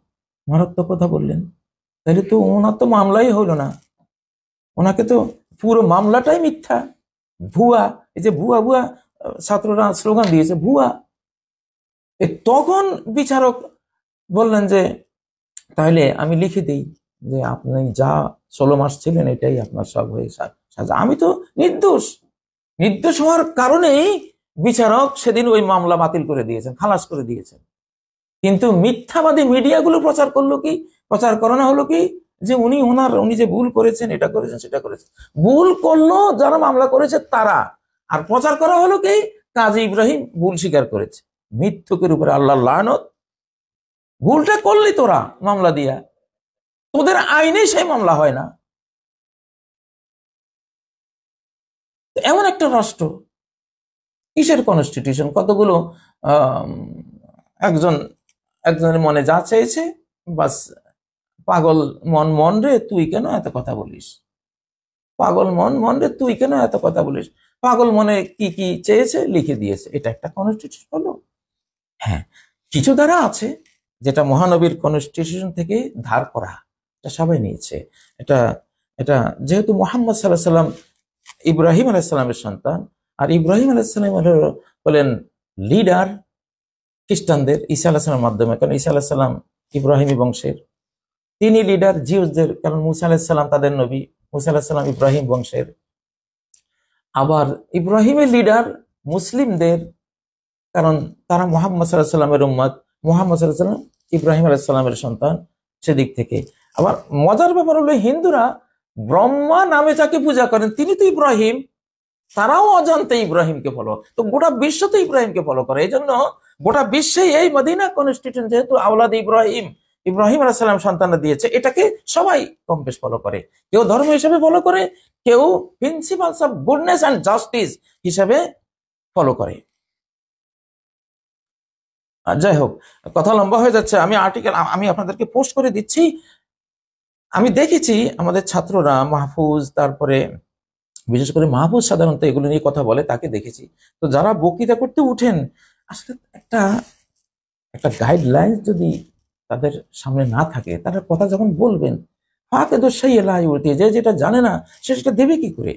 মারাত্মক কথা বললেন। তাহলে তো ওনার তো মামলাই হলো না, ওনাকে তো পুরো মামলাটাই মিথ্যা, ভুয়া। এই যে ভুয়া ভুয়া ছাত্ররা স্লোগান দিয়েছে ভুয়া। তখন বিচারক বললেন যে তাহলে আমি লিখে দিই যে আপনি যা 16 মাস ছিলেন এটাই আপনার সব হয়ে সাজা। আমি তো নির্দোষ। নির্দোষ হওয়ার কারণেই বিচারক সেদিন ওই মামলা বাতিল করে দিয়েছেন, খালাস করে দিয়েছেন। কিন্তু মিথ্যাবাদী মিডিয়াগুলো প্রচার করলো কি, প্রচার করানো হলো কি যে উনি যে ভুল করেছেন, এটা করেছেন, সেটা করেছেন। ভুল করলো যারা মামলা করেছে তারা, আর প্রচার করা হলো কি কাজী ইব্রাহিম ভুল স্বীকার করেছে। মিথ্যুকের উপরে আল্লাহর লানত। ভুলটা করলি তোরা মামলা দিয়া, তোদের আইনে সেই মামলা হয় না। এমন একটা রাষ্ট্র, কিসের কনস্টিটিউশন, কতগুলো একজনের মনে যা চেয়েছে বাস, পাগল মন মন রে তুই কেন এত কথা বলিস, পাগল মন মন রে তুই কেন এত কথা বলিস, পাগল মনে কি কি চেয়েছে লিখে দিয়েছে। এটা একটা কনস্টিটিউশন হলো? হ্যাঁ, কিছু ধারা আছে যেটা মহানবীর কনস্টিটিউশন থেকে ধার করা, এটা সবাই নিয়েছে। এটা এটা যেহেতু মোহাম্মদ সাল্লাহ সাল্লাম ইব্রাহিম আলাইসাল্লামের সন্তান, আর ইব্রাহিম আলাইসাল্লাম হলেন লিডার খ্রিস্টানদের ঈসা আলাহিসাল্লামের মাধ্যমে, কারণ ঈসা আলাহিসাল্লাম ইব্রাহিমী বংশের, তিনি লিডার জিউসদের, কারণ মুসা আলাহিসাল্লাম তাদের নবী, মুসা আলাহিসাল্লাম ইব্রাহিম বংশের। আবার ইব্রাহিমের লিডার মুসলিমদের, কারণ তারা মোহাম্মদ সাল্লাহ সাল্লামের উম্মত, মোহাম্মদ সাল্লাহ সাল্লাম ইব্রাহিম আলাইসাল্লামের সন্তান, সেদিক থেকে। আবার মজার ব্যাপার হলো হিন্দুরা ব্রহ্মা নামে যাকে পূজা করেন তিনি তো ইব্রাহিম, তারাও অজান্তে ইব্রাহিমকে ফলো, তো গোটা বিশ্ব তো ইব্রাহিমকে ফলো করে। এই জন্য গোটা বিশ্বে এই মদিনা কনস্টিটিউশন যেহেতু আওলাদ ইব্রাহিম, ইব্রাহিম আলাইহিস সালাম সন্তানরা দিয়েছে, এটাকে সবাই কম বেশ ফলো করে। কেউ ধর্ম হিসেবে ফলো করে, কেউ principles of goodness and justice হিসেবে ফলো করে। যাই হোক, কথা লম্বা হয়ে যাচ্ছে। আমি আর্টিকেল আমি আপনাদেরকে পোস্ট করে দিচ্ছি। আমি দেখেছি আমাদের ছাত্ররা মাহফুজ, তারপরে বিশেষ করে মাহফুজ সাধারণত এগুলো নিয়ে কথা বলে, তাকে দেখেছি। তো যারা বক্তৃতা করতে উঠেন, আসলে একটা একটা গাইডলাইন যদি তাদের সামনে না থাকে, তারা কথা যখন বলবেন ফাঁকে তো সেই এলাই উঠে যে যেটা জানে না সে সেটা দেবে কি করে।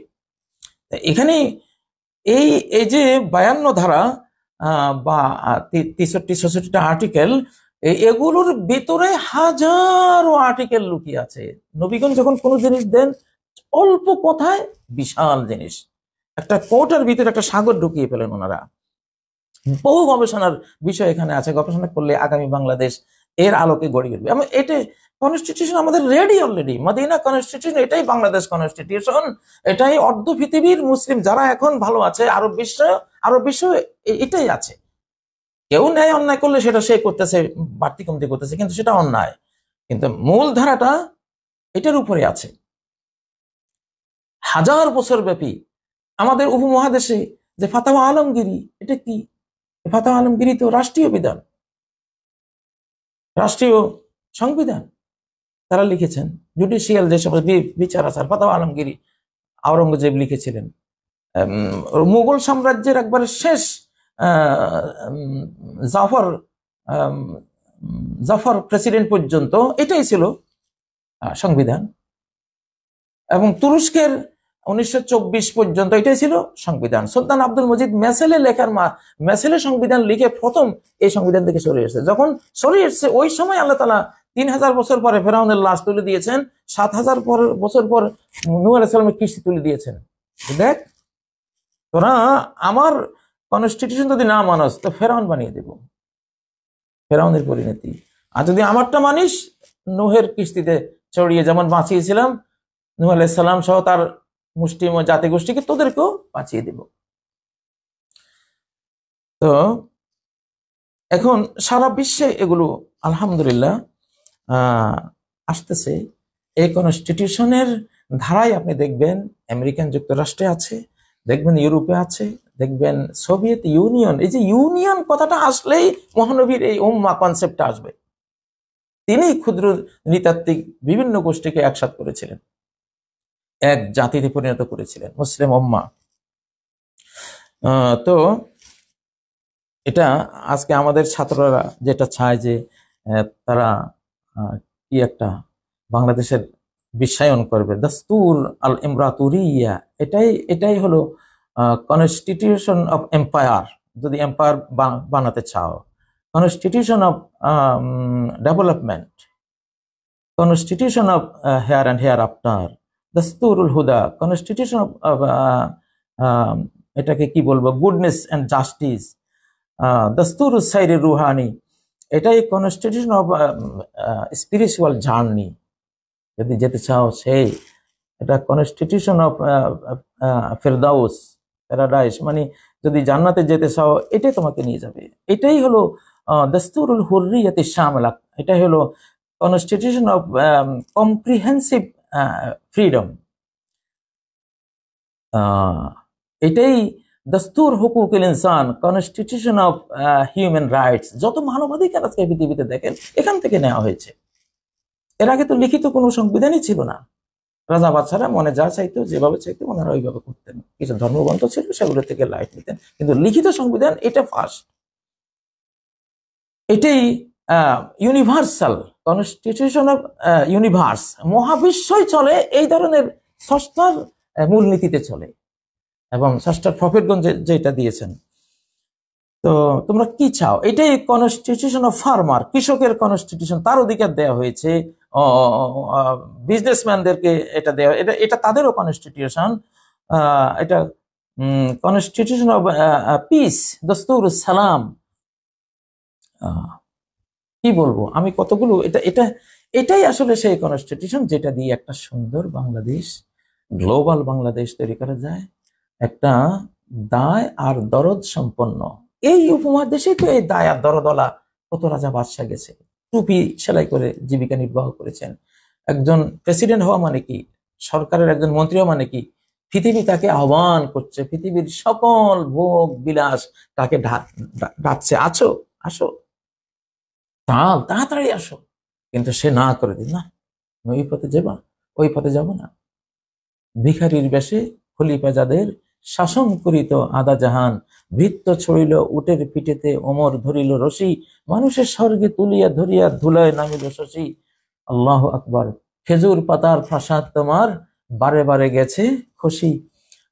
এখানে এই এই যে 52 ধারা বা 63-64টা আর্টিকেল, এগুলোর ভিতরে হাজারো আর্টিকেল লুকিয়ে আছে। নবীগণ যখন কোনো জিনিস দেন অল্প কথায় বিশাল জিনিস, একটা কোটার ভিতরে একটা সাগর ঢুকিয়ে ফেলেন ওনারা। বহু গবেষণার বিষয় এখানে আছে, গবেষণা করলে আগামী বাংলাদেশ এর আলোকে গড়ে উঠবে। এটা কনস্টিটিউশন আমাদের রেডি অলরেডি, মদিনা কনস্টিটিউশন, এটাই বাংলাদেশ কনস্টিটিউশন, এটাই অর্ধ পৃথিবীর মুসলিম যারা এখন ভালো আছে, আরব বিশ্ব এটাই আছে। কেউ ন্যায় অন্যায় করলে সেটা সে করতেছে, বাড়তি কমতি করতেছে, কিন্তু সেটা অন্যায়। কিন্তু মূল ধারাটা এটার উপরে আছে। হাজার বছর ব্যাপী আমাদের উপমহাদেশে যে ফাতাওয়া আলমগিরি, এটা কি? ফাতাওয়া আলমগিরি তো রাষ্ট্রীয় বিধান, রাষ্ট্রীয় সংবিধান তারা লিখেছেন। জুডিশিয়াল যে সমস্ত বিচার আচার, ফাতাওয়া আলমগিরি আওরঙ্গজেব লিখেছিলেন। মুঘল সাম্রাজ্যের একবারে শেষ জাফর প্রেসিডেন্ট পর্যন্ত এটাই ছিল সংবিধান, এবং তুরস্কের 1924 পর্যন্ত এটাই ছিল সংবিধান। সুলতান আব্দুল মজিদ মেসেলে মেসেলে সংবিধান লিখে প্রথম এই সংবিধান থেকে সরে এসেছে। যখন সরে এসেছে ওই সময় আল্লাহ তাআলা 3000 বছর পরে ফেরাউনের লাশ তুলে দিয়েছেন, 7000 বছর পর নূহ আলাইহিস সালামের কিস্তি তুলে দিয়েছেন। দেখ, তোরা আমার কনস্টিটিউশন যদি না মানস তো ফেরাউন বানিয়ে দেব, ফেরাউনের পরিণতি। আর যদি আমারটা মানিস, নূহের কিস্তিতে চড়িয়ে যেমন বাঁচিয়েছিলাম নূহ আলাইহিস সালাম সহ তার মুসলিম জাতিগোষ্ঠীকে, তোদেরকেও বাঁচিয়ে দেব। তো এখন সারা বিশ্বে এগুলো আলহামদুলিল্লাহ আসতেছে। এই কনস্টিটিউশনের ধারায় আপনি দেখবেন আমেরিকান যুক্তরাষ্ট্রে আছে, দেখবেন ইউরোপে আছে, দেখবেন সোভিয়েত ইউনিয়ন। এই যে ইউনিয়ন কথাটা আসলেই মহানবীর এই উম্মাহ কনসেপ্টটা আসবে। তিনি ক্ষুদ্র নৃতাত্ত্বিক বিভিন্ন গোষ্ঠীকে একসাথ করেছিলেন। এক জাতিতে পরিণত করেছিলেন মুসলিম উম্মাহ। তো এটা আজকে আমাদের ছাত্ররা যেটা চায় যে তারা কি একটা বাংলাদেশের বিশ্বায়ন করবে, দাস্তুর আল ইমরাতুরিয়া, এটাই হলো কনস্টিটিউশন অফ এম্পায়ার। যদি এম্পায়ার বানাতে চাও, constitution of development, constitution of here and hair after, দাস্তুরুল হুদা, কনস্টিটিউশন অফ এটাকে কি বলবো, গুডনেস অ্যান্ড জাস্টিস, দাস্তুর সাইরে রুহানি, এটাই কনস্টিটিউশন অফ স্পিরিচুয়াল জার্নি। যদি যেতে চাও সেই এটা কনস্টিটিউশন অফ ফেরদাউস, প্যারাডাইস, মানে যদি জান্নাতে যেতে চাও এটাই তোমাকে নিয়ে যাবে। এটাই হলো দাস্তুরুল হুররিয়াতি শামিলা, এটাই হলো কনস্টিটিউশন অফ কম্প্রিহেন্সিভ ফ্রিডম। এটাই দস্তুর হুকুকুল ইনসান, কনস্টিটিউশন অফ হিউম্যান রাইটস। যত মানবাধিকার আজকে পৃথিবীতে দেখেন এখান থেকে নেওয়া হয়েছে। এর আগে তো লিখিত কোনো সংবিধানই ছিল না। রাজা বাদশারা মনে যা চাইতো, যেভাবে চাইতো ওনারা ওইভাবে করতেন। কিছু ধর্মগ্রন্থ ছিল, সেগুলো থেকে লাইট নিতেন, কিন্তু লিখিত সংবিধান এটা ফার্স্ট। এটাই ইউনিভার্সাল কনস্টিটিউশন অফ ইউনিভার্স। মহাবিশ্বই চলে এই ধরনের ষষ্ঠার মূলনীতিতে চলে, এবং ষষ্ঠার প্রফেটগঞ্জ যেটা দিয়েছেন। তো তোমরা কি চাও, এটাই কনস্টিটিউশন অফ ফার্মার, কৃষকের কনস্টিটিউশন, তার অধিকার দেওয়া হয়েছে। বিজনেসম্যানদেরকে এটা দেওয়া, এটা তাদেরও কনস্টিটিউশন। এটা কনস্টিটিউশন অফ পিস, দস্তুর সালাম। কি বলবো আমি, কতগুলো, এটাই আসলে সেই কনস্টিটিউশন যেটা দিয়ে একটা সুন্দর বাংলাদেশ, গ্লোবাল বাংলাদেশ তৈরি করা যায়। একটা দায় আর দরদ সম্পন্ন, এই উপমহাদেশে তো এই দায় আর দরদওয়ালা কত রাজা বাদশা গেছে, টুপি সেলাই করে জীবিকা নির্বাহ করেছেন। একজন প্রেসিডেন্ট হওয়া মানে কি, সরকারের একজন মন্ত্রী হওয়া মানে কি, পৃথিবী তাকে আহ্বান করছে, পৃথিবীর সকল ভোগ বিলাস তাকে ডাকছে, আছো আসো, তাড়াতাড়ি আসো। কিন্তু সে না করে দিন, না ওই পথে যাবা, ওই পথে যাব না। ভিখারির বেশে খলিফা যাদের শাসন করিত আদা জাহান, বৃত্ত ছড়িল উটের পিঠেতে, ওমর ধরিল রশি, মানুষের স্বর্গে তুলিয়া ধরিয়া ধুলায় নামিল শশী। আল্লাহ আকবার। খেজুর পাতার প্রাসাদ তোমার, বারে বারে গেছে খুশি।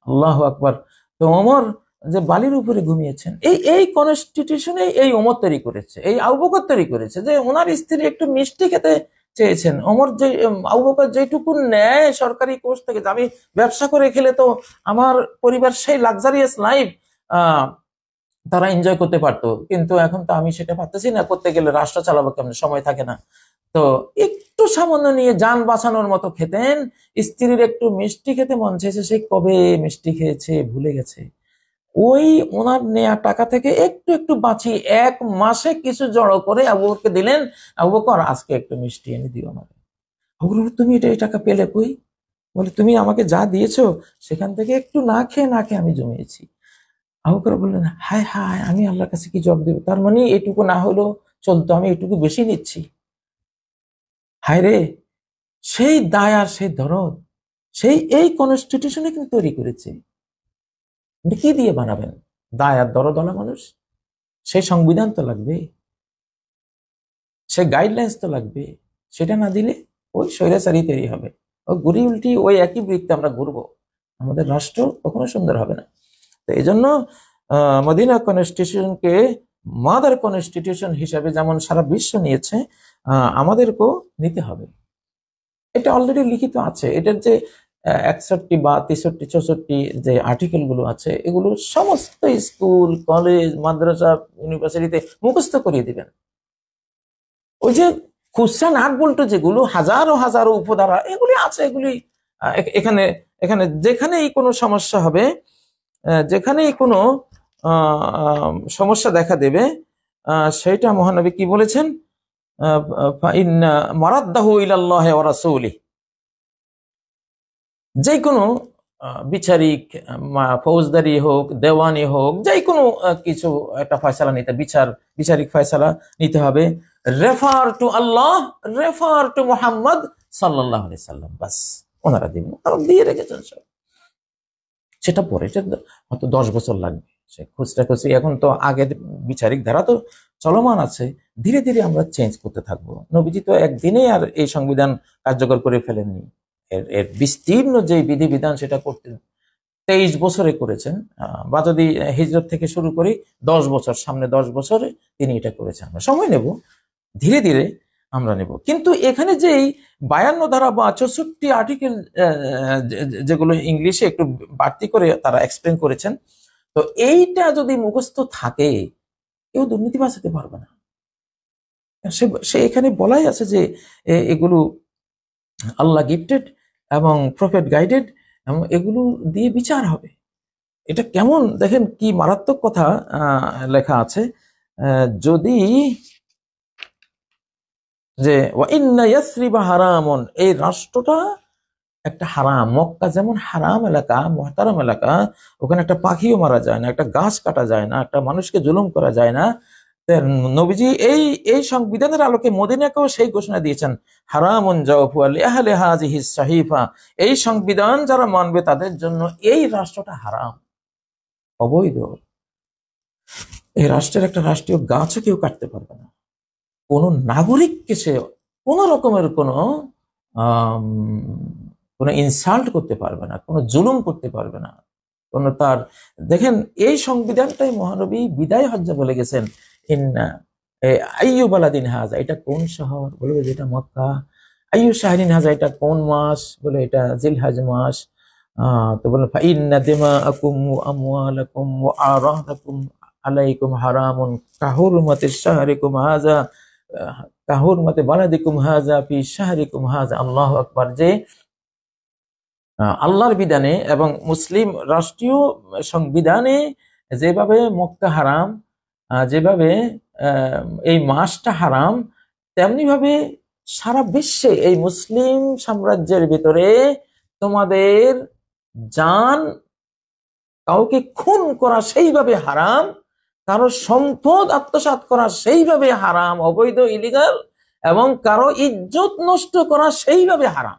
আল্লাহ আকবার। তো ওমর যে বালির উপরে ঘুমিয়েছেন, এই কনস্টিটিউশনে এই ওমর তৈরি করেছে, এই আবু বকর তৈরি করেছে, যে ওনার স্ত্রী একটু মিষ্টি খেতে চেয়েছেন। ওমর যে আবু বকর যেটুকু নেয় সরকারি কোষ থেকে, আমি ব্যবসা করে খেলে তো আমার পরিবার সেই লাক্সারিয়াস লাইফ তারা এনজয় করতে পারতো, কিন্তু এখন তো আমি সেটা পারতেছি না, করতে গেলে রাষ্ট্র চালাবো কেমন, সময় থাকে না। তো একটু সামান্য নিয়ে যান বাঁচানোর মতো খেতেন। স্ত্রীর একটু মিষ্টি খেতে মন চেয়েছে, সে কবে মিষ্টি খেয়েছে ভুলে গেছে। ওই ওনার নেয়া টাকা থেকে একটু একটু বাঁচিয়ে 1 মাসে কিছু জড়ো করে আবু বকরকে দিলেন। আবু বকর আজকে একটু মিষ্টি এনে দিও আমাকে। আবু বকর, তুমি এই টাকা পেলে কই? বলে, তুমি আমাকে যা দিয়েছো সেখান থেকে একটু না খেয়ে আমি জমিয়েছি। আবু বকর বললেন, হায় হায়, আমি আল্লাহর কাছে কি জবাব দেব? তার মানে এটুকু না হলেও চলতো, আমি এটুকু বেশি নিচ্ছি। হায় রে, সেই দায় আর সেই দরদ, এই কনস্টিটিউশনে কিন্তু তৈরি করেছে। কি দিয়ে বানাবেন দায় আর দরদওয়ালা মানুষ? সেই সংবিধান তো লাগবে, সে গাইডলাইন্স তো লাগবে। সেটা না দিলে ওই স্বৈরাচারী তৈরি হবে, ওই ঘুরি উল্টি ওই একই বৃত্তে আমরা ঘুরবো, আমাদের রাষ্ট্র কখনো সুন্দর হবে না। তো এই জন্য মদিনা কনস্টিটিউশনকে মাদার কনস্টিটিউশন হিসাবে যেমন সারা বিশ্ব নিয়েছে, আমাদেরকেও নিতে হবে। এটা অলরেডি লিখিত আছে। এটার যে 61 বা 63, 64 যে আর্টিকেল গুলো আছে, এগুলো সমস্ত স্কুল, কলেজ, মাদ্রাসা, ইউনিভার্সিটিতে মুখস্থ করিয়ে দিবেন। ওই যে খুচরা নাট বল্টু যেগুলো হাজারো হাজারো উপধারা এগুলি আছে, এগুলি এখানে এখানে যেখানেই কোনো সমস্যা হবে, যেখানেই কোনো সমস্যা দেখা দেবে, সেইটা মহানবী কি বলেছেন, মারাদ্দাহু ইলাল্লাহি ওয়া রাসূলিহি। যে কোনো বিচারিক, ফৌজদারি হোক, দেওয়ানি হোক, যে কোনো কিছু একটা ফয়সালা নিতে, বিচারিক ফয়সালা নিতে হবে, refer to Allah, refer to Muhammad সাল্লাল্লাহু আলাইহি সাল্লাম, বাস। ওনারা দিবেন, কারণ দিয়ে রেখেছেন সব। সেটা পরে হয়তো 10 বছর লাগবে, সে খুচরা খুচরি। এখন তো আগের বিচারিক ধারা তো চলমান আছে, ধীরে ধীরে আমরা চেঞ্জ করতে থাকবো। নবীজি তো একদিনেই আর এই সংবিধান কার্যকর করে ফেলেননি। এর এর বিস্তীর্ণ যে বিধিবিধান সেটা করতে 23 বছরে করেছেন, বা যদি হিজরত থেকে শুরু করি 10 বছর, সামনে 10 বছরে তিনি এটা করেছেন। আমরা সময় নেব, ধীরে ধীরে আমরা নেব। কিন্তু এখানে যেই 52 ধারা বা 64 আর্টিকেল যেগুলো ইংলিশে একটু বাড়তি করে তারা এক্সপ্লেন করেছেন, তো এইটা যদি মুখস্থ থাকে কেউ দুর্নীতি বাঁচাতে পারবে না। সে এখানে বলাই আছে যে এগুলো আল্লাহ গিফটেড এবং প্রফেট গাইডেড, এবং এগুলো দিয়ে বিচার হবে। এটা কেমন দেখেন কি মারাত্মক কথা লেখা আছে। যদি যে ওয়াইন্না ইয়াসরিবা হারামুন, এই রাষ্ট্রটা একটা হারাম। মক্কা যেমন হারাম এলাকা, মুহতারাম এলাকা, ওখানে একটা পাখিও মারা যায় না, একটা গাছ কাটা যায় না, একটা মানুষকে জুলুম করা যায় না। নবীজি এই এই সংবিধানের আলোকে মদিনাকেও সেই ঘোষণা দিয়েছেন, হারামুন জাওফু আলি আহলি হাযিহিস সাহিফা, এই সংবিধান যারা মানবে তাদের জন্য এই রাষ্ট্রটা হারাম, অবৈধ। এই রাষ্ট্রের একটা রাষ্ট্রীয় গাছও কেউ কাটতে পারবে না, কোন নাগরিককে সে কোনো রকমের কোনো ইনসাল্ট করতে পারবে না, কোনো জুলুম করতে পারবে না, কোন তার। দেখেন এই সংবিধানটাই মহানবী বিদায় হজ্জে বলে গেছেন, ইন্না আইয়ু বালাদিন হাজা, এটা কোন শহর, বলবে যেটা মক্কা। আইয়ু শাহরিন হাজা, এটা কোন মাস, বলে এটা জিলহজ মাস। তো বলে ফাইন্না দিমাআকুম ওয়া আমওয়ালাকুম ওয়া আরাদাকুম আলাইকুম হারামুন কাহুরমাতিশ শাহরিকুম হাজা কাহুরমাতি বালাদিকুম হাজা ফি শাহরিকুম হাজা। আল্লাহু আকবার। যে আল্লাহর বিধানে এবং মুসলিম রাষ্ট্রীয় সংবিধানে যেভাবে মক্কা হারাম, যেভাবে এই মাসটা হারাম, তেমনি ভাবে সারা বিশ্বে এই মুসলিম সাম্রাজ্যের ভিতরে তোমাদের জান, কাউকে খুন করা সেইভাবে হারাম, কারো সম্পদ আত্মসাৎ করা সেইভাবে হারাম, অবৈধ ইলিগাল, এবং কারো ইজ্জত নষ্ট করা সেইভাবে হারাম।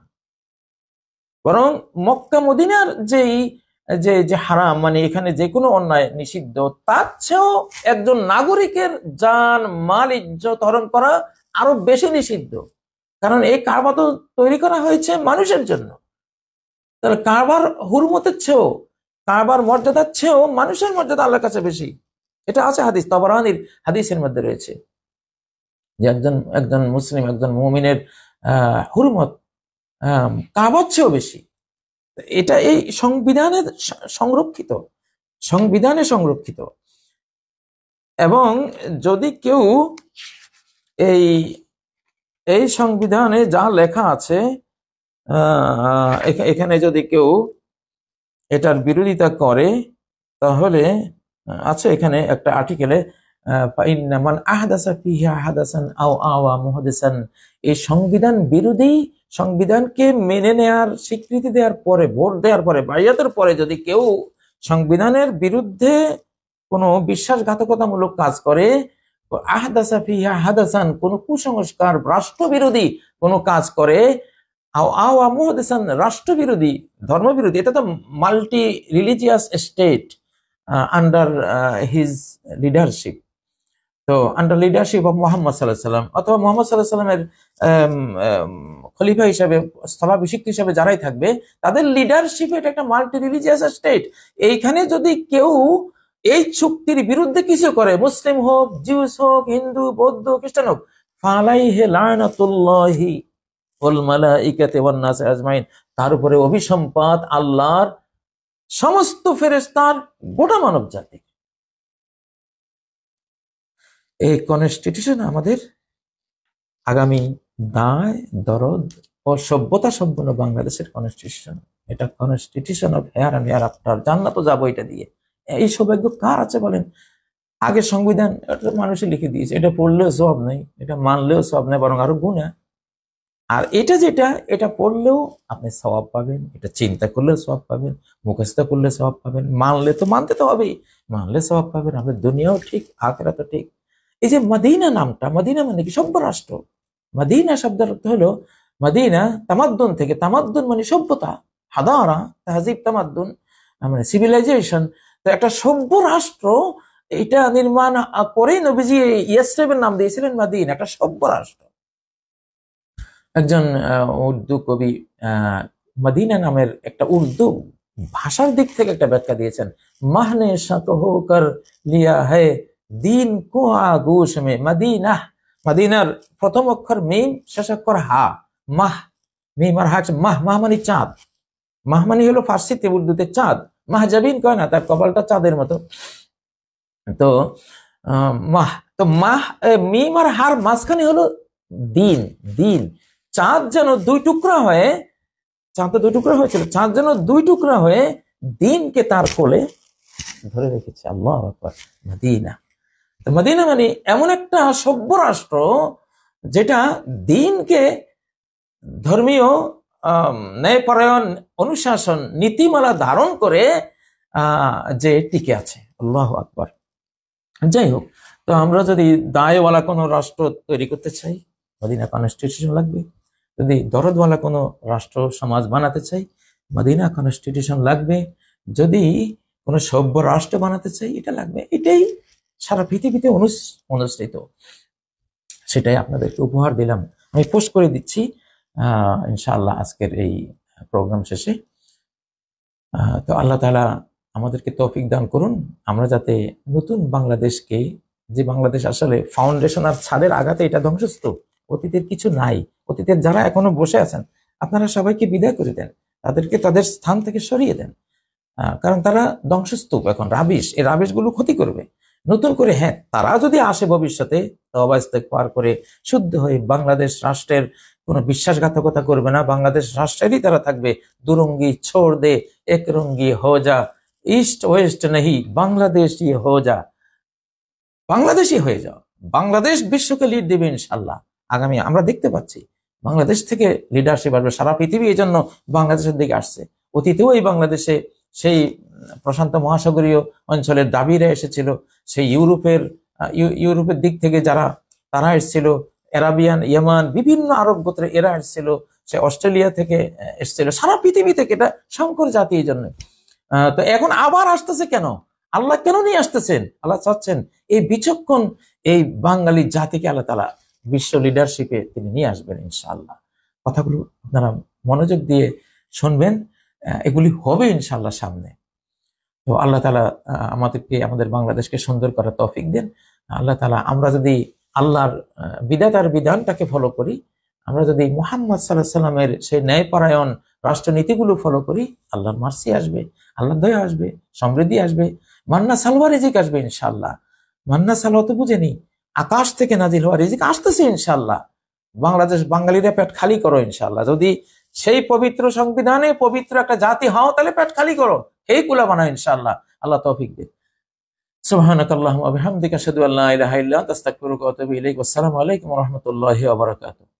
বরং মক্কা মদিনার যেই যে যে হারাম, মানে এখানে যে কোনো অন্যায় নিষিদ্ধ, তার চেয়েও একজন নাগরিকের জান মাল ইজ্জত হরণ করা আরো বেশি নিষিদ্ধ। কারণ এই কাবা তো তৈরি করা হয়েছে মানুষের জন্য, তাহলে কাবার হুরমতের চেয়েও, কাবার মর্যাদার চেয়েও মানুষের মর্যাদা আল্লাহর কাছে বেশি। এটা আছে হাদিস, তাবারানির হাদিসের মধ্যে রয়েছে যে একজন মুসলিম, একজন মুমিনের হুরমত কাবার চেয়েও বেশি। এটা এই সংবিধানের সংরক্ষিত, সংবিধানে সংরক্ষিত। এবং যদি কেউ এই এই সংবিধানে যা লেখা আছে, এখানে যদি কেউ এটার বিরোধিতা করে, তাহলে আছে এখানে একটা আর্টিকেলে, ফাইন্নামান আহদাসা ফিহা হাদাসান আও আওয়া মুহাদিসান, এই সংবিধান বিরোধী, সংবিধানকে মেনে নেয়ার স্বীকৃতি দেওয়ার পরে, ভোট দেওয়ার পরে, বাইয়াতের পরে যদি কেউ সংবিধানের বিরুদ্ধে কোনো বিশ্বাসঘাতকতামূলক কাজ করে, আহদাসা ফিহা হাদাসান, কোনো কুসংস্কার, রাষ্ট্রবিরোধী কোনো কাজ করে, আওয়া মুহাদিসান, রাষ্ট্রবিরোধী, ধর্মবিরোধী, এটা তো multi religious state under his leadership. তো আন্ডার লিডারশিপ অফ মোহাম্মদ সাল্লাল্লাহু আলাইহি ওয়াসাল্লাম, অথবা মোহাম্মদ সাল্লাল্লাহু আলাইহি ওয়াসাল্লামের খলিফা হিসাবে, স্থলাভিষিক্ত হিসাবে যারাই থাকবে, তাদের লিডারশিপে এটা একটা মাল্টি রিলিজিয়াস স্টেট। এইখানে যদি কেউ এই চুক্তির বিরুদ্ধে কিছু করে, মুসলিম হোক, জিউস হোক, হিন্দু, বৌদ্ধ, খ্রিস্টান হোক, ফালাইহি লানাতুল্লাহি ওয়াল মালাইকাতি ওয়ান নাস আজমাইন, তার উপরে অভিসম্পাত আল্লাহর, সমস্ত ফেরেশতার, গোটা মানব জাতি। এই কনস্টিটিউশন আমাদের আগামী দায় দরদ ও সভ্যতা সম্পন্ন বাংলাদেশের কনস্টিটিউশন। এটা constitution of here and hair আফটার। জান্নাত তো যাবো এটা দিয়ে। এই সৌভাগ্য কার আছে বলেন? আগে সংবিধান মানুষে লিখে দিয়েছে, এটা পড়লেও সওয়াব নেই, এটা মানলেও সওয়াব নেই, বরং আরো গুনাহ। আর এটা যেটা, এটা পড়লেও আপনি সওয়াব পাবেন, এটা চিন্তা করলেও সওয়াব পাবেন, মুখস্থ করলে সওয়াব পাবেন, মানলে তো মানতে তো হবেই, মানলে সওয়াব পাবেন। আপনার দুনিয়াও ঠিক, আখিরাতও ঠিক। এই যে মদিনা নামটা, মদিনা মানে কি? সভ্য রাষ্ট্র। মদিনা শব্দের অর্থ হলো মদিনা তামাদ্দুন থেকে, তামাদ্দুন মানে সভ্যতা, হাদারা, তাহজিব, তামাদ্দুন মানে সিভিলাইজেশন। তো একটা সভ্য রাষ্ট্র এটা নির্মাণ করেই নবীজি ইয়াসরিবের নাম দিয়েছিলেন মদিনা, একটা সভ্য রাষ্ট্র। একজন উর্দু কবি মদিনা নামের একটা উর্দু ভাষার দিক থেকে একটা ব্যাখ্যা দিয়েছেন, মাহনে শাকহ কর লিয়া হে দিন কো আগোশ মে মদিনা। মদিনার প্রথম অক্ষর মিম, শেষ অক্ষর হা, মাহ, মিম আর হা, মাহ, মাহ মানে চাঁদ, মাহ মানে হলো ফার্সিতে উর্দুতে চাঁদ, মাহজাবিন কয় না, তার কপালটা চাঁদের মতো। তো মাহ, তো মাহ, মিম আর হার মাঝখানে হলো দিন, দিন। চাঁদ যেন দুই টুকরা হয়ে, চাঁদ তো দুই টুকরা হয়েছিল, চাঁদ যেন দুই টুকরা হয়ে দিনকে তার কোলে ধরে রেখেছে। আল্লাহু আকবার, মদিনা। তো মদিনা মানে এমন একটা সভ্য রাষ্ট্র যেটা দিনকে, ধর্মীয় ন্যায়পরায়ণ, অনুশাসন, নীতিমালা ধারণ করে যে টিকে আছে। আল্লাহু আকবার। যাই হোক, তো আমরা যদি দায়ওয়ালা কোনো রাষ্ট্র তৈরি করতে চাই, মদিনা কনস্টিটিউশন লাগবে। যদি দরদওয়ালা কোনো রাষ্ট্র সমাজ বানাতে চাই, মদিনা কনস্টিটিউশন লাগবে। যদি কোনো সভ্য রাষ্ট্র বানাতে চাই, এটা লাগবে। এটাই সারা পৃথিবীতে অনুসৃত। সেটাই আপনাদেরকে উপহার দিলাম, আমি পোস্ট করে দিচ্ছি ইনশাআল্লাহ আজকের এই প্রোগ্রাম শেষে। তো আল্লাহ তাআলা আমাদেরকে তৌফিক দান করুন, আমরা যাতে নতুন বাংলাদেশকে, যে বাংলাদেশ আসলে ফাউন্ডেশন আর ছাদের আঘাতে এটা ধ্বংসস্তূপ, অতীতের কিছু নাই, অতীতের যারা এখনো বসে আছেন আপনারা সবাইকে বিদায় করে দেন, তাদেরকে তাদের স্থান থেকে সরিয়ে দেন, কারণ তারা ধ্বংসস্তূপ, এখন রাবিশ, এই রাবিশ গুলো ক্ষতি করবে। নতুন করে হ্যাঁ তারা যদি আসে ভবিষ্যতে তওবা ইস্তেগফার করে শুদ্ধ হয়ে, বাংলাদেশ রাষ্ট্রের কোনো বিশ্বাসঘাতকতা করবে না, বাংলাদেশ রাষ্ট্রেরই তারা থাকবে। দুরঙ্গি ছোড় দে এক রঙ্গি হো যা, ইস্ট ওয়েস্ট নেই বাংলাদেশই হো যা, বাংলাদেশই হয়ে যাও। বাংলাদেশ বিশ্বকে লিড দেবে ইনশাল্লাহ। আগামী আমরা দেখতে পাচ্ছি বাংলাদেশ থেকে লিডারশিপ আসবে, সারা পৃথিবী এই জন্য বাংলাদেশের দিকে আসছে। অতীতেও এই বাংলাদেশে সেই প্রশান্ত মহাসাগরীয় অঞ্চলের দাবিরা এসেছিল, সেই ইউরোপের দিক থেকে যারা তারা এসেছিল, আরাবিয়ান, ইয়েমান, বিভিন্ন আরব গোত্রে এরা এসেছিল, সে অস্ট্রেলিয়া থেকে এসেছিল, সারা পৃথিবী থেকে। এটা শঙ্কর জাতি এই জন্য। তো এখন আবার আসতেছে কেন? আল্লাহ কেন নিয়ে আসতেছেন? আল্লাহ চাচ্ছেন এই বিচক্ষণ এই বাঙালি জাতিকে আল্লাহ তাআলা বিশ্ব লিডারশিপে তিনি নিয়ে আসবেন ইনশাআল্লাহ। কথাগুলো আপনারা মনোযোগ দিয়ে শুনবেন, এগুলি হবে ইনশাআল্লাহ সামনে। তো আল্লাহ তাআলা আমাদেরকে, আমাদের বাংলাদেশকে সুন্দর করার তৌফিক দেন। আল্লাহ তাআলা, আমরা যদি আল্লাহর বিধাতার বিধানটাকে ফলো করি, আমরা যদি মুহাম্মদ সাল্লাল্লাহু আলাইহি সাল্লামের সেই ন্যায়পরায়ণ রাষ্ট্রনীতিগুলো ফলো করি, আল্লাহর মার্সি আসবে, আল্লাহর দয়া আসবে, সমৃদ্ধি আসবে, মান্না সালওয়া রিজিক আসবে ইনশাআল্লাহ। মান্না সালওয়া তো বুঝেনি, আকাশ থেকে নাজিল হওয়া রিজিক আসতেছে ইনশাআল্লাহ। বাংলাদেশ বাঙালিরা পেট খালি করো ইনশাআল্লাহ। যদি সেই পবিত্র সংবিধানে পবিত্র একটা জাতি হও, তাহলে পেট খালি করো, এই কুলা বানাও ইনশাআল্লাহ। আল্লাহ তৌফিক দিন। সুবহানাকাল্লাহুম্মা ওয়া বিহামদিকা আশহাদু আল্লা ইলাহা ইল্লা আনতা আস্তাগফিরুকা ওয়া আতুবু ইলাইক। আসসালামু আলাইকুম ওয়া রাহমাতুল্লাহি ওয়া বারাকাতুহু।